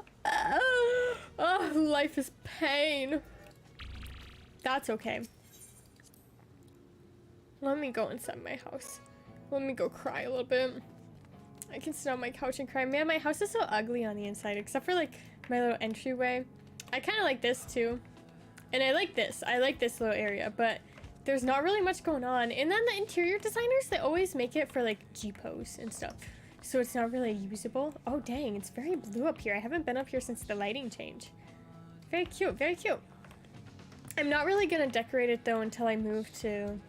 Oh, life is pain. That's okay. Let me go inside my house. Let me go cry a little bit. I can sit on my couch and cry. Man, my house is so ugly on the inside, except for like my little entryway. I kind of like this too. And I like this. I like this little area, but there's not really much going on. And then the interior designers, they always make it for like G-pose and stuff. So it's not really usable. Oh dang, it's very blue up here. I haven't been up here since the lighting change. Very cute, very cute. I'm not really gonna decorate it though until I move to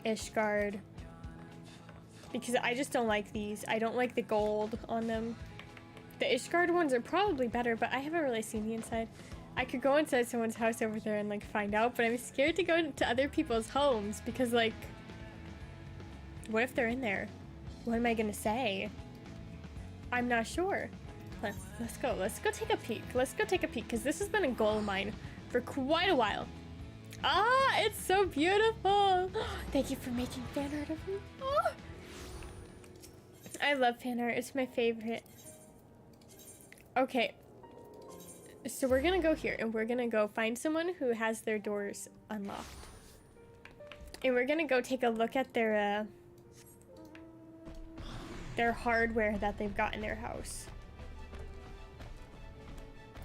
Ishgard. Because I just don't like these. I don't like the gold on them. The Ishgard ones are probably better, but I haven't really seen the inside. I could go inside someone's house over there and like find out, but I'm scared to go into other people's homes because like, what if they're in there? What am I gonna say? I'm not sure. Let's go take a peek. Let's go take a peek because this has been a goal of mine for quite a while. Ah, it's so beautiful. Thank you for making fan art of me. Oh. I love fan art. It's my favorite. Okay. So we're gonna go here and we're gonna go find someone who has their doors unlocked. And we're gonna go take a look at their hardware that they've got in their house.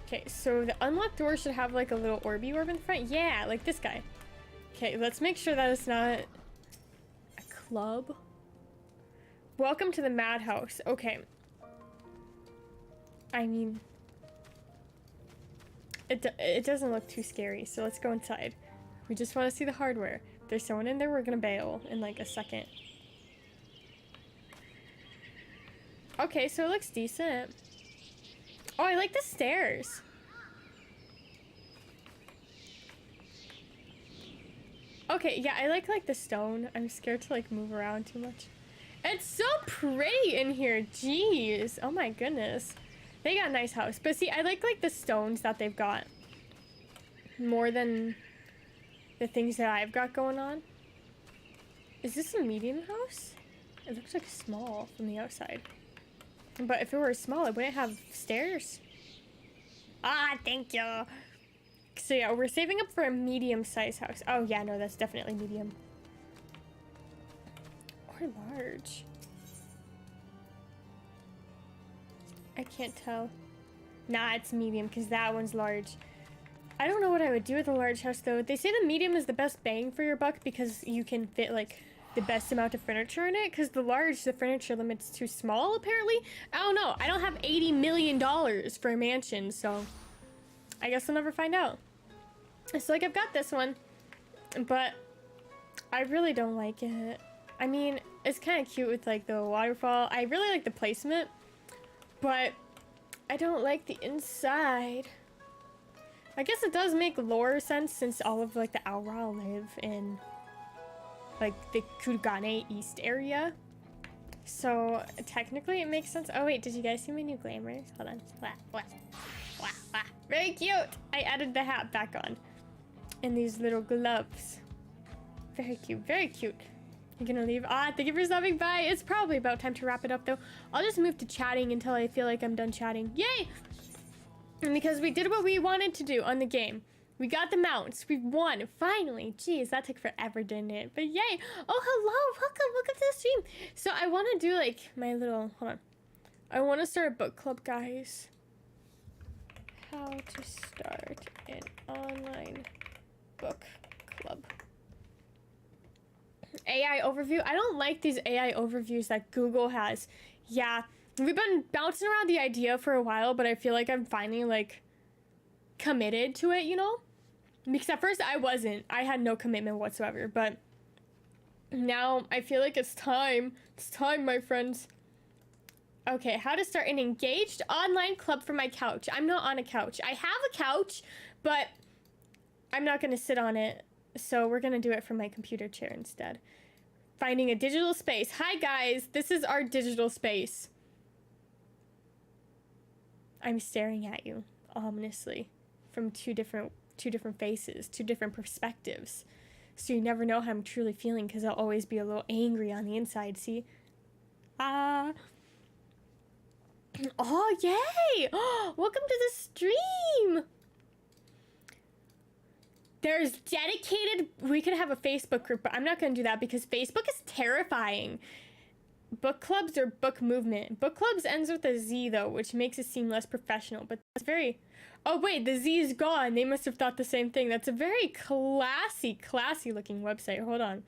Okay, so the unlocked door should have like a little Orby orb in front. Yeah, like this guy. Okay, let's make sure that it's not a club. Welcome to the madhouse. Okay. I mean, it doesn't look too scary, so let's go inside. We just want to see the hardware. If there's someone in there, we're gonna bail in like a second. Okay, so it looks decent. Oh, I like the stairs. Okay, yeah, I like the stone. I'm scared to like move around too much. It's so pretty in here. Jeez. Oh my goodness. They got a nice house. But see, I like the stones that they've got more than the things that I've got going on. Is this a medium house? It looks like small from the outside. But if it were small, it wouldn't have stairs. Ah, thank you. So yeah, we're saving up for a medium-sized house. Oh yeah, no, that's definitely medium. Or large. I can't tell. Nah, it's medium because that one's large. I don't know what I would do with a large house though. They say the medium is the best bang for your buck because you can fit like the best amount of furniture in it, because the furniture limit's too small apparently. I don't know. I don't have $80 million for a mansion, so I guess I'll never find out. So like I've got this one, but I really don't like it. I mean, it's kind of cute with like the waterfall. I really like the placement, but I don't like the inside. I guess it does make lore sense since all of like the Aura live in like the Kurugane East area. So technically it makes sense. Oh wait, did you guys see my new glamour? Hold on. Very cute. I added the hat back on. And these little gloves. Very cute, very cute. You're gonna leave? Ah, thank you for stopping by. It's probably about time to wrap it up though. I'll just move to chatting until I feel like I'm done chatting. Yay! And because we did what we wanted to do on the game. We got the mounts. We won. Finally. Jeez, that took forever, didn't it? But yay. Oh, hello. Welcome to the stream. So I want to do like my little, hold on. I want to start a book club, guys. How to start an online book club. AI overview. I don't like these AI overviews that Google has. Yeah. We've been bouncing around the idea for a while, but I feel like I'm finally like committed to it, you know? Because at first I wasn't. I had no commitment whatsoever, but now I feel like it's time. It's time, my friends. Okay, how to start an engaged online club from my couch. I'm not on a couch. I have a couch, but I'm not gonna sit on it. So we're gonna do it from my computer chair instead. Finding a digital space. Hi guys, this is our digital space. I'm staring at you ominously from two different faces, two different perspectives. So you never know how I'm truly feeling because I'll always be a little angry on the inside, see? Ah. Oh, yay! Welcome to the stream! There's dedicated... We could have a Facebook group, but I'm not going to do that because Facebook is terrifying. Book clubs or book movement? Book clubs ends with a Z, though, which makes it seem less professional, but that's very... Oh, wait, the Z is gone. They must have thought the same thing. That's a very classy looking website. Hold on.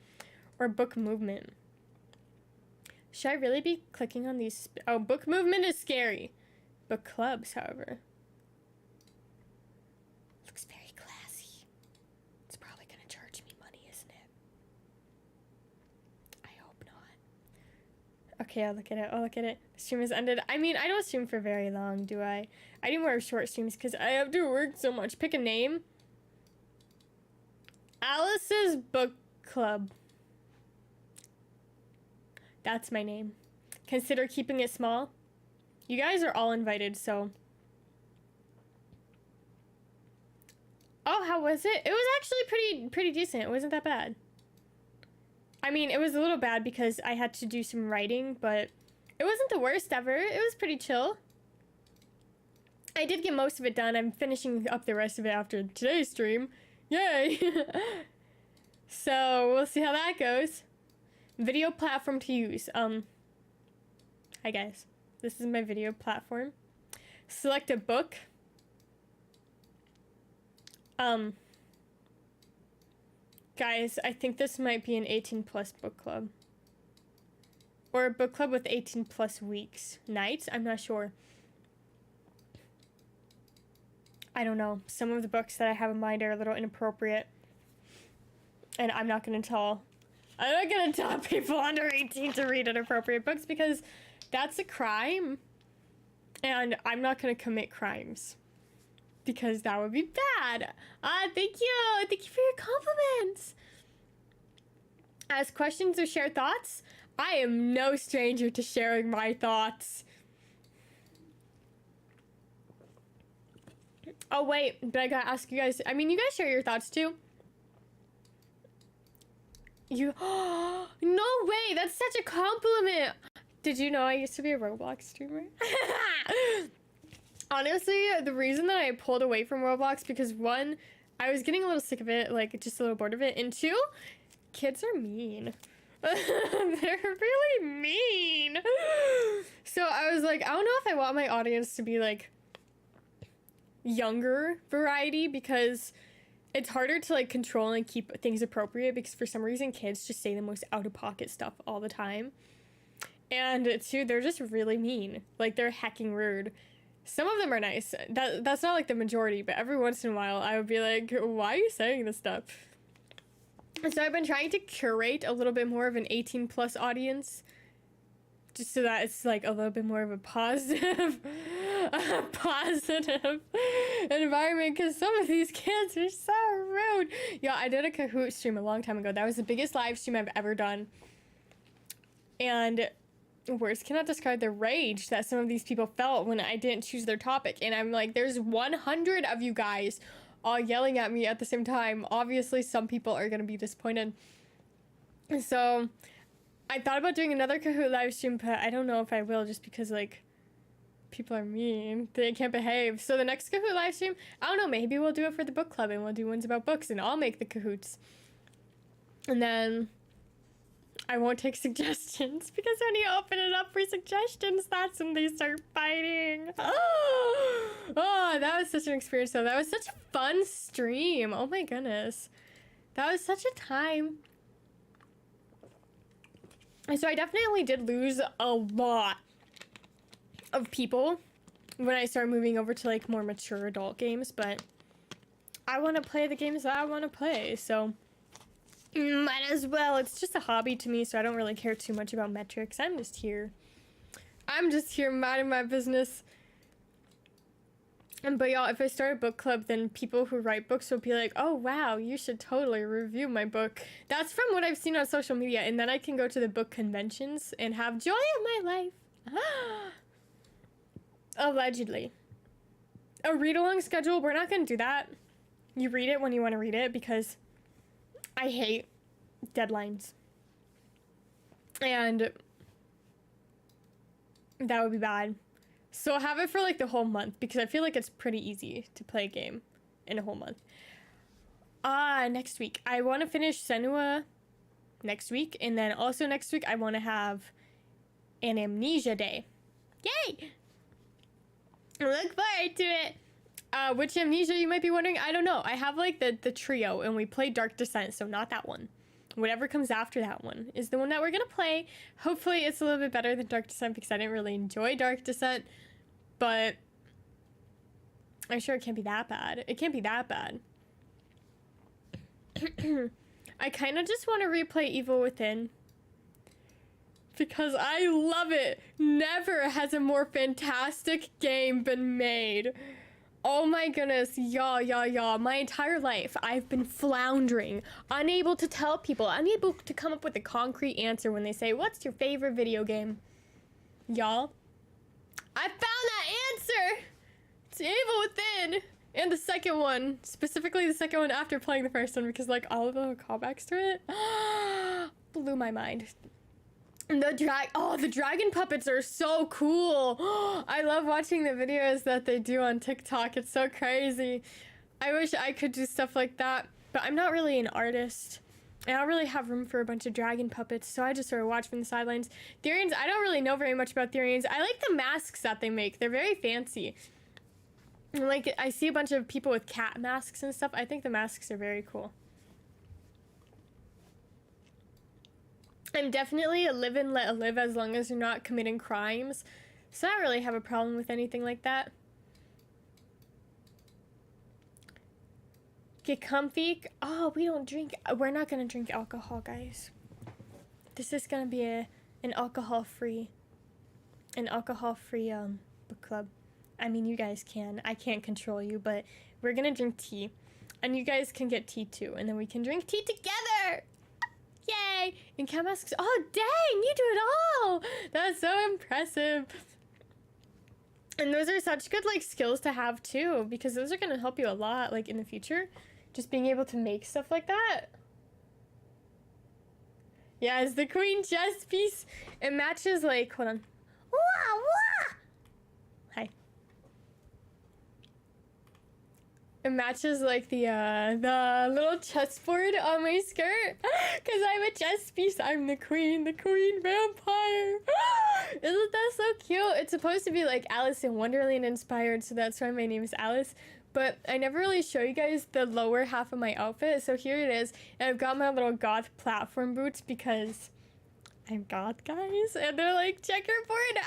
Or book movement. Should I really be clicking on these? Oh, book movement is scary. Book clubs, however. Looks very classy. It's probably gonna charge me money, isn't it? I hope not. Okay, I'll look at it. The stream has ended. I mean, I don't stream for very long, do I? I do more short streams because I have to work so much. Pick a name. Alice's Book Club. That's my name. Consider keeping it small. You guys are all invited, so. Oh, how was it? It was actually pretty decent. It wasn't that bad. I mean, it was a little bad because I had to do some writing, but it wasn't the worst ever. It was pretty chill. I did get most of it done. I'm finishing up the rest of it after today's stream. Yay! So, we'll see how that goes. Video platform to use. Hi guys. This is my video platform. Select a book. Guys, I think this might be an 18+ book club. Or a book club with 18+ weeks. Nights? I'm not sure. I don't know. Some of the books that I have in mind are a little inappropriate. And I'm not gonna tell people under 18 to read inappropriate books because that's a crime. And I'm not gonna commit crimes. Because that would be bad. Thank you. Thank you for your compliments. Ask questions or share thoughts. I am no stranger to sharing my thoughts. Oh, wait. But I gotta ask you guys. I mean, you guys share your thoughts, too. You... No way. That's such a compliment. Did you know I used to be a Roblox streamer? Honestly, the reason that I pulled away from Roblox because one, I was getting a little sick of it, like just a little bored of it, and two, kids are mean. They're really mean. So I was like, I don't know if I want my audience to be like younger variety because it's harder to like control and keep things appropriate because for some reason kids just say the most out-of-pocket stuff all the time. And two, they're just really mean. Like they're hecking rude. Some of them are nice. That's not like the majority, but every once in a while I would be like, why are you saying this stuff? So I've been trying to curate a little bit more of an 18+ audience. Just so that it's like a little bit more of a positive environment because some of these kids are so rude. Yo, I did a Kahoot stream a long time ago. That was the biggest live stream I've ever done. And words cannot describe the rage that some of these people felt when I didn't choose their topic. And I'm like, there's 100 of you guys all yelling at me at the same time. Obviously, some people are going to be disappointed. So I thought about doing another Kahoot live stream, but I don't know if I will, just because, like, people are mean. They can't behave. So the next Kahoot live stream, I don't know, maybe we'll do it for the book club and we'll do ones about books and I'll make the Kahoots. And then I won't take suggestions, because when you open it up for suggestions, that's when they start fighting. Oh, that was such an experience though. That was such a fun stream. Oh my goodness. That was such a time. And so I definitely did lose a lot of people when I started moving over to like more mature adult games, but I want to play the games that I want to play, so might as well. It's just a hobby to me, so I don't really care too much about metrics. I'm just here minding my business. But y'all, if I start a book club, then people who write books will be like, oh wow, you should totally review my book. That's from what I've seen on social media, and then I can go to the book conventions and have joy in my life. Allegedly. A read-along schedule, we're not gonna do that. You read it when you want to read it, because I hate deadlines. And that would be bad. So have it for like the whole month, because I feel like it's pretty easy to play a game in a whole month. Next week. I want to finish Senua next week, and then also next week I want to have an amnesia day. Yay! Look forward to it. Which amnesia, you might be wondering? I don't know. I have like the trio, and we play Dark Descent, so not that one. Whatever comes after that one is the one that we're gonna play. Hopefully it's a little bit better than Dark Descent, because I didn't really enjoy Dark Descent, but I'm sure it can't be that bad. It can't be that bad. I kind of just want to replay Evil Within, because I love it. Never has a more fantastic game been made. Oh my goodness, y'all. My entire life, I've been floundering, unable to tell people, unable to come up with a concrete answer when they say, what's your favorite video game? Y'all, I found that answer! It's Evil Within! And the second one, specifically the second one after playing the first one, because like all of the callbacks to it, blew my mind. The dragon puppets are so cool. I love watching the videos that they do on TikTok. It's so crazy. I wish I could do stuff like that, but I'm not really an artist. I don't really have room for a bunch of dragon puppets, so I just sort of watch from the sidelines. Therians, I don't really know very much about Therians. I like the masks that they make. They're very fancy. Like, I see a bunch of people with cat masks and stuff. I think the masks are very cool. I'm definitely a live and let live as long as you're not committing crimes. So I don't really have a problem with anything like that. Get comfy. Oh, we don't drink. We're not going to drink alcohol, guys. This is going to be an alcohol-free book club. I mean, you guys can. I can't control you, but we're going to drink tea. And you guys can get tea too. And then we can drink tea together. Yay! And cat masks. Oh, dang! You do it all! That's so impressive. And those are such good, like, skills to have, too. Because those are going to help you a lot, like, in the future. Just being able to make stuff like that. Yeah, it's the queen chess piece. It matches, like, hold on. Wah, wah! Hi. It matches like the little chessboard on my skirt, cause I'm a chess piece. I'm the queen vampire. Isn't that so cute? It's supposed to be like Alice in Wonderland inspired, so that's why my name is Alice. But I never really show you guys the lower half of my outfit, so here it is. And I've got my little goth platform boots because I'm goth, guys, and they're like checkerboard.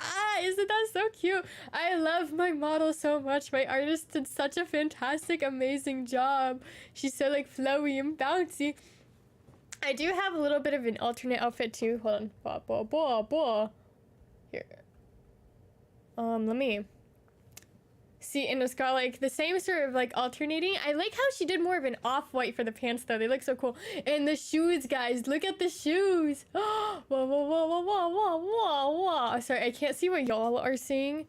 Isn't that so cute? I love my model so much. My artist did such a fantastic, amazing job. She's so like flowy and bouncy. I do have a little bit of an alternate outfit too. Hold on. Here. Let me See, and it's got like the same sort of like alternating. I like how she did more of an off-white for the pants though. They look so cool. And the shoes, guys, look at the shoes. Whoa, whoa, whoa, whoa, whoa, whoa, whoa, whoa. Sorry, I can't see what y'all are seeing.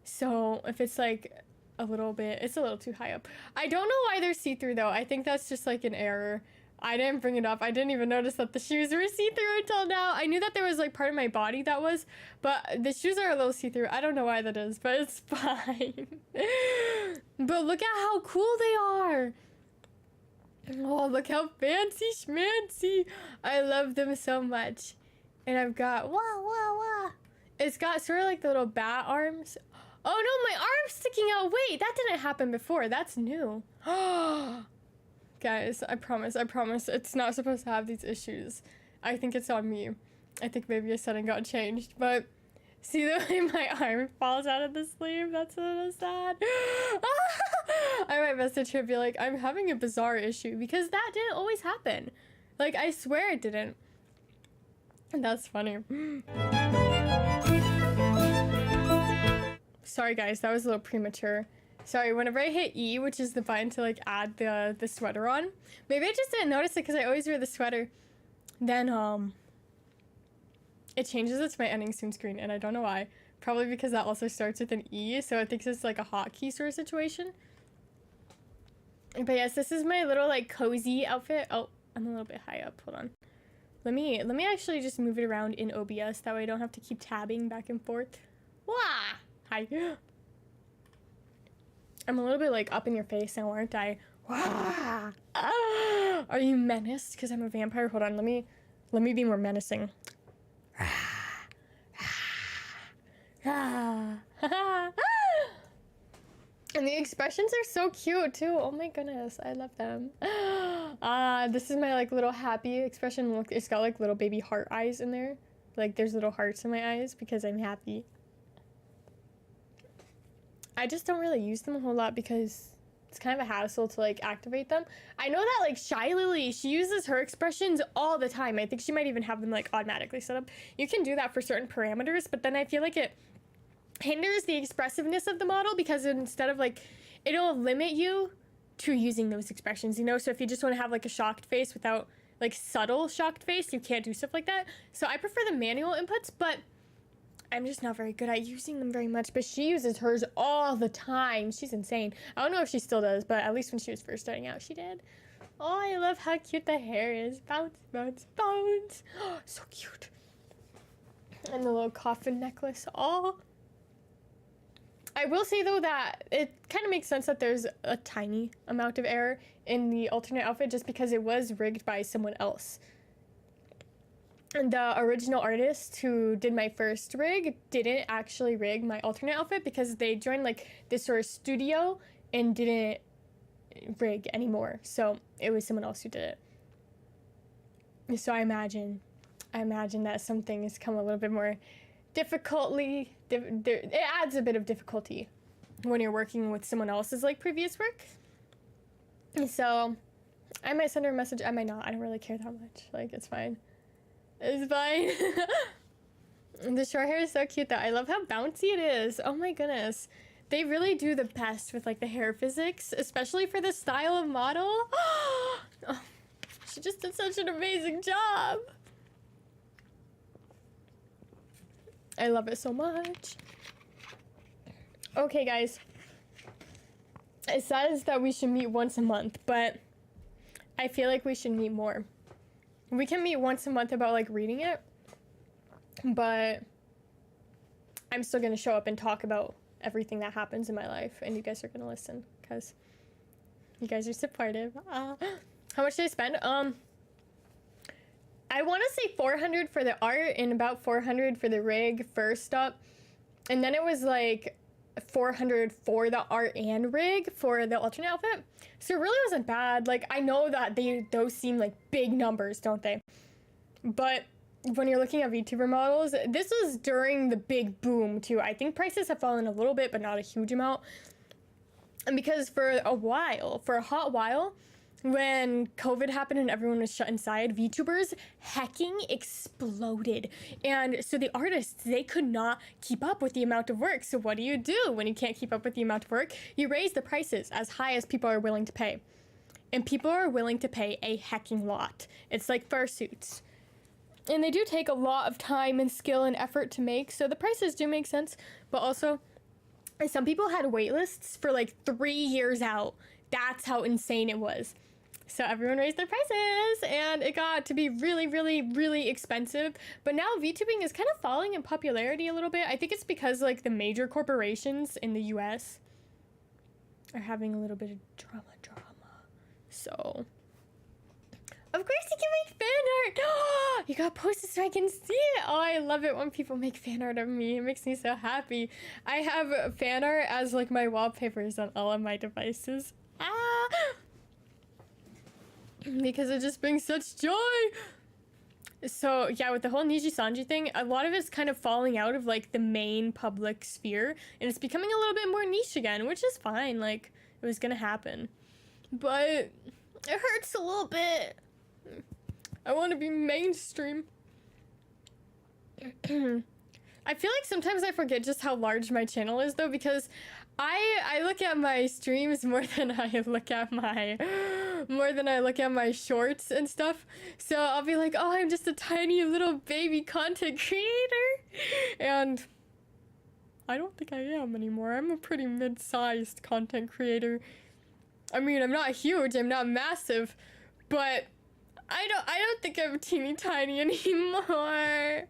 So if it's like a little bit, it's a little too high up. I don't know why they're see-through though. I think that's just like an error. I didn't bring it up. I didn't even notice that the shoes were see-through until now. I knew that there was like part of my body that was, but the shoes are a little see-through. I don't know why that is, but it's fine. But look at how cool they are. Oh, look how fancy schmancy. I love them so much. And I've got, wah, wah, wah. It's got sort of like the little bat arms. Oh no, my arm's sticking out. Wait, that didn't happen before. That's new. Guys, I promise, it's not supposed to have these issues. I think it's on me. I think maybe a setting got changed, but see the way my arm falls out of the sleeve? That's a little sad. I might message her and be like, I'm having a bizarre issue, because that didn't always happen. Like, I swear it didn't. And that's funny. Sorry guys, that was a little premature. Sorry, whenever I hit E, which is the button to like add the sweater on, maybe I just didn't notice it because I always wear the sweater, then it changes it to my ending soon screen, and I don't know why. Probably because that also starts with an E, so it thinks it's like a hotkey sort of situation. But yes, this is my little like cozy outfit. Oh, I'm a little bit high up, hold on. Let me actually just move it around in OBS, that way I don't have to keep tabbing back and forth. Wah! Hi. I'm a little bit like up in your face now, aren't I? Wah! Ah! Are you menaced? Because I'm a vampire. Hold on, let me be more menacing. And the expressions are so cute too. Oh my goodness, I love them. This is my like little happy expression. Look, it's got like little baby heart eyes in there. Like there's little hearts in my eyes because I'm happy. I just don't really use them a whole lot because it's kind of a hassle to like activate them. I know that like Shy Lily, she uses her expressions all the time. I think she might even have them like automatically set up. You can do that for certain parameters, but then I feel like it hinders the expressiveness of the model because instead of like, it'll limit you to using those expressions, you know? So if you just want to have like a shocked face without like subtle shocked face, you can't do stuff like that. So I prefer the manual inputs, but I'm just not very good at using them very much, but she uses hers all the time. She's insane. I don't know if she still does, but at least when she was first starting out, she did. Oh, I love how cute the hair is. Bounce, bounce, bounce. Oh, so cute. And the little coffin necklace. Oh. I will say, though, that it kind of makes sense that there's a tiny amount of error in the alternate outfit just because it was rigged by someone else. And the original artist who did my first rig didn't actually rig my alternate outfit because they joined like this sort of studio and didn't rig anymore. So it was someone else who did it. So I imagine that some things come a little bit more difficultly. It adds a bit of difficulty when you're working with someone else's like previous work. So I might send her a message. I might not. I don't really care that much. Like, it's fine. It's fine. The short hair is so cute though. I love how bouncy it is. Oh my goodness. They really do the best with like the hair physics, especially for this style of model. Oh, she just did such an amazing job. I love it so much. Okay guys. It says that we should meet once a month, but I feel like we should meet more. We can meet once a month about like reading it, but I'm still gonna show up and talk about everything that happens in my life, and you guys are gonna listen because you guys are supportive. How much did I spend? I want to say 400 for the art and about 400 for the rig first up, and then it was like 400 for the art and rig for the alternate outfit. So it really wasn't bad. Like, I know that those seem like big numbers, don't they? But when you're looking at VTuber models, this was during the big boom too. I think prices have fallen a little bit, but not a huge amount. And because for a hot while, when COVID happened and everyone was shut inside, VTubers hacking exploded. And so the artists, they could not keep up with the amount of work. So what do you do when you can't keep up with the amount of work? You raise the prices as high as people are willing to pay. And people are willing to pay a hecking lot. It's like fursuits. And they do take a lot of time and skill and effort to make, so the prices do make sense. But also, some people had wait lists for like 3 years out. That's how insane it was. So everyone raised their prices, and it got to be really, really, really expensive. But now VTubing is kind of falling in popularity a little bit. I think it's because like the major corporations in the US are having a little bit of drama. So, of course you can make fan art. You got posted so I can see it. Oh, I love it when people make fan art of me. It makes me so happy. I have fan art as like my wallpapers on all of my devices. Because it just brings such joy. So yeah, with the whole Niji Sanji thing, a lot of it's kind of falling out of like the main public sphere, and it's becoming a little bit more niche again, which is fine. Like, it was gonna happen. But it hurts a little bit. I want to be mainstream. I feel like sometimes I forget just how large my channel is though, because I look at my streams more than I look at my shorts and stuff. So I'll be like, oh, I'm just a tiny little baby content creator. And I don't think I am anymore. I'm a pretty mid-sized content creator. I mean, I'm not huge, I'm not massive, but I don't think I'm teeny tiny anymore.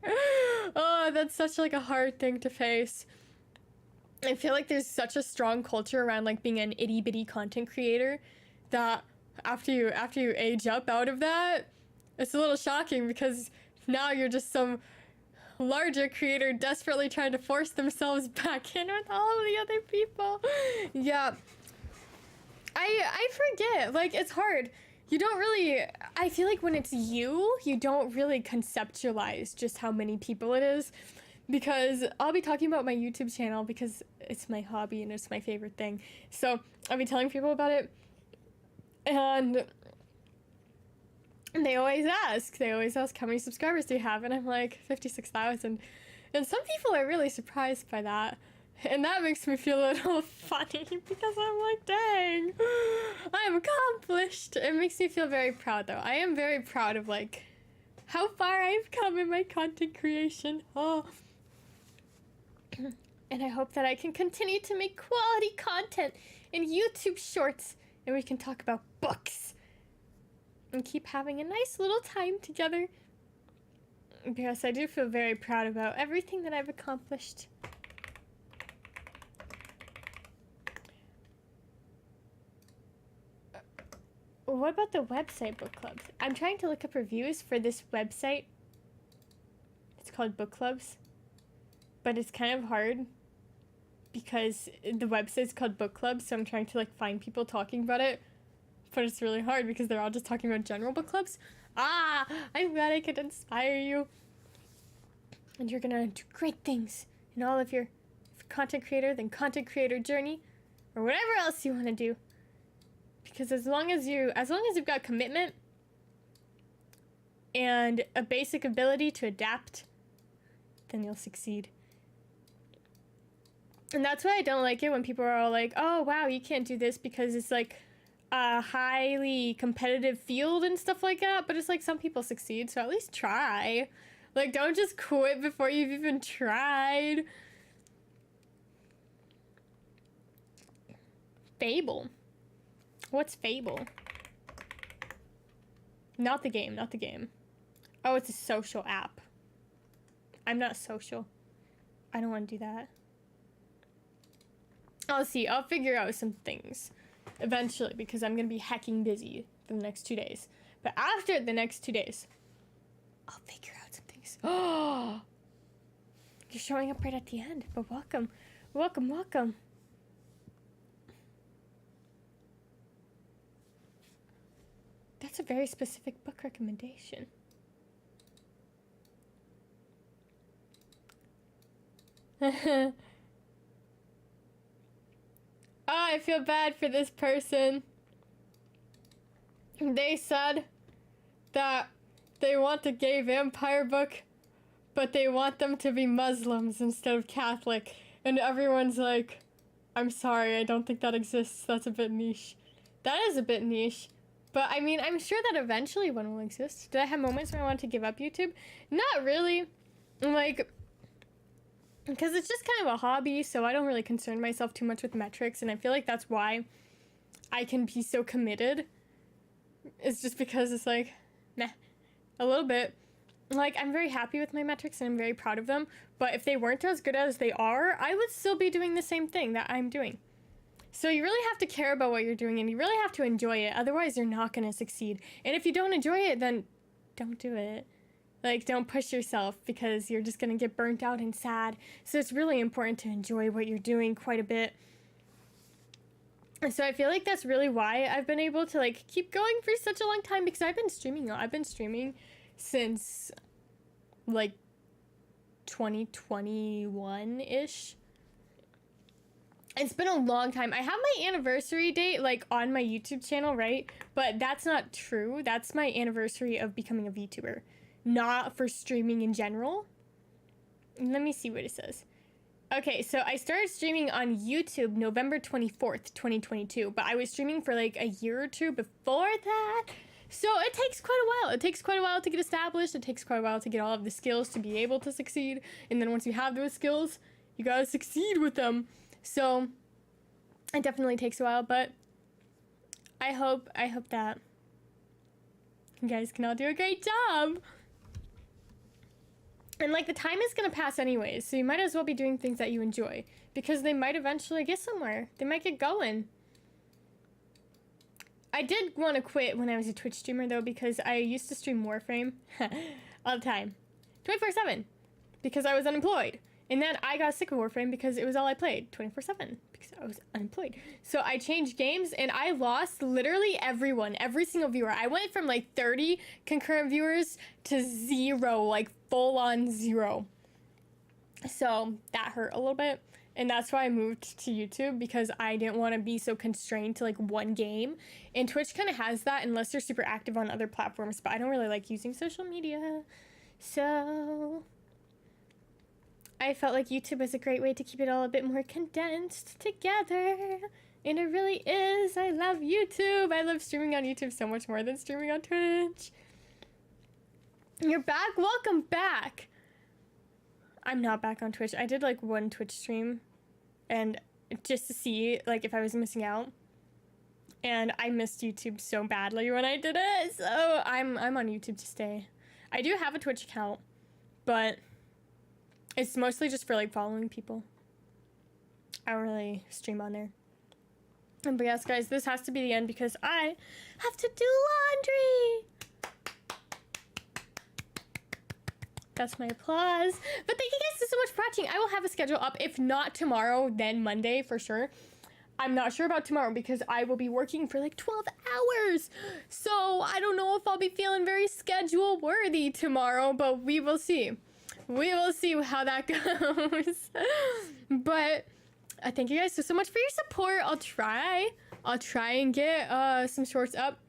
Oh, that's such like a hard thing to face. I feel like there's such a strong culture around like being an itty bitty content creator that after you age up out of that, it's a little shocking because now you're just some larger creator desperately trying to force themselves back in with all of the other people. Yeah. I forget, like, it's hard. You don't really, I feel like when it's you don't really conceptualize just how many people it is, because I'll be talking about my YouTube channel because it's my hobby and it's my favorite thing. So I'll be telling people about it, and they always ask how many subscribers do you have, and I'm like 56,000, and some people are really surprised by that. And that makes me feel a little funny because I'm like, dang, I'm accomplished. It makes me feel very proud though. I am very proud of like how far I've come in my content creation. Oh. And I hope that I can continue to make quality content in YouTube shorts, and we can talk about books and keep having a nice little time together. Because I do feel very proud about everything that I've accomplished. What about the website book clubs? I'm trying to look up reviews for this website. It's called Book Clubs, but it's kind of hard because the website's called Book Clubs, so I'm trying to like find people talking about it, but it's really hard because they're all just talking about general book clubs. I'm glad I could inspire you, and you're gonna do great things in all of your content creator journey, or whatever else you want to do. Because as long as you've got commitment and a basic ability to adapt, then you'll succeed. And that's why I don't like it when people are all like, oh wow, you can't do this because it's like a highly competitive field and stuff like that. But it's like some people succeed, so at least try. Like, don't just quit before you've even tried. Fable. What's Fable? Not the game, not the game. Oh, it's a social app. I'm not social. I don't want to do that. I'll see. I'll figure out some things eventually because I'm going to be hecking busy for the next 2 days. But after the next 2 days, I'll figure out some things. Oh, you're showing up right at the end, but welcome. Welcome, welcome. That's a very specific book recommendation. Oh, I feel bad for this person. they said that they want a gay vampire book, but they want them to be Muslims instead of Catholic. And everyone's like, I'm sorry, I don't think that exists. That's a bit niche. That is a bit niche. But I mean, I'm sure that eventually one will exist. Did I have moments where I wanted to give up YouTube? Not really. Like, because it's just kind of a hobby, so I don't really concern myself too much with metrics, and I feel like that's why I can be so committed. It's just because it's like, meh, a little bit. Like, I'm very happy with my metrics and I'm very proud of them, but if they weren't as good as they are, I would still be doing the same thing that I'm doing. So you really have to care about what you're doing and you really have to enjoy it, otherwise you're not going to succeed. And if you don't enjoy it, then don't do it. Like, don't push yourself because you're just going to get burnt out and sad. So it's really important to enjoy what you're doing quite a bit. And so I feel like that's really why I've been able to, like, keep going for such a long time, because I've been streaming since, like, 2021-ish. It's been a long time. I have my anniversary date, like, on my YouTube channel, right? But that's not true. That's my anniversary of becoming a VTuber, not for streaming in general. Let me see what it says. Okay, so I started streaming on YouTube November 24th, 2022, but I was streaming for like a year or two before that. So it takes quite a while. It takes quite a while to get established. It takes quite a while to get all of the skills to be able to succeed. And then once you have those skills, you gotta succeed with them. So it definitely takes a while, but I hope that you guys can all do a great job. And, like, the time is going to pass anyways, so you might as well be doing things that you enjoy, because they might eventually get somewhere. They might get going. I did want to quit when I was a Twitch streamer, though, because I used to stream Warframe all the time. 24/7. Because I was unemployed. And then I got sick of Warframe because it was all I played 24/7 because I was unemployed. So I changed games and I lost literally everyone, every single viewer. I went from like 30 concurrent viewers to 0, like full on 0. So that hurt a little bit. And that's why I moved to YouTube, because I didn't want to be so constrained to like one game. And Twitch kind of has that unless you're super active on other platforms, but I don't really like using social media. So I felt like YouTube was a great way to keep it all a bit more condensed together. And it really is. I love YouTube. I love streaming on YouTube so much more than streaming on Twitch. You're back? Welcome back. I'm not back on Twitch. I did like one Twitch stream and just to see like if I was missing out. And I missed YouTube so badly when I did it. So I'm on YouTube to stay. I do have a Twitch account, but it's mostly just for like following people. I don't really stream on there. But yes, guys, this has to be the end because I have to do laundry. That's my applause. But thank you guys so much for watching. I will have a schedule up. If not tomorrow, then Monday for sure. I'm not sure about tomorrow because I will be working for like 12 hours. So I don't know if I'll be feeling very schedule worthy tomorrow, but we will see. We will see how that goes. But thank you guys so much for your support. I'll try and get some shorts up.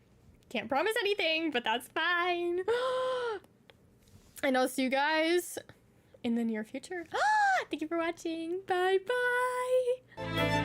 Can't promise anything, but that's fine. And I'll see you guys in the near future. Thank you for watching. Bye bye.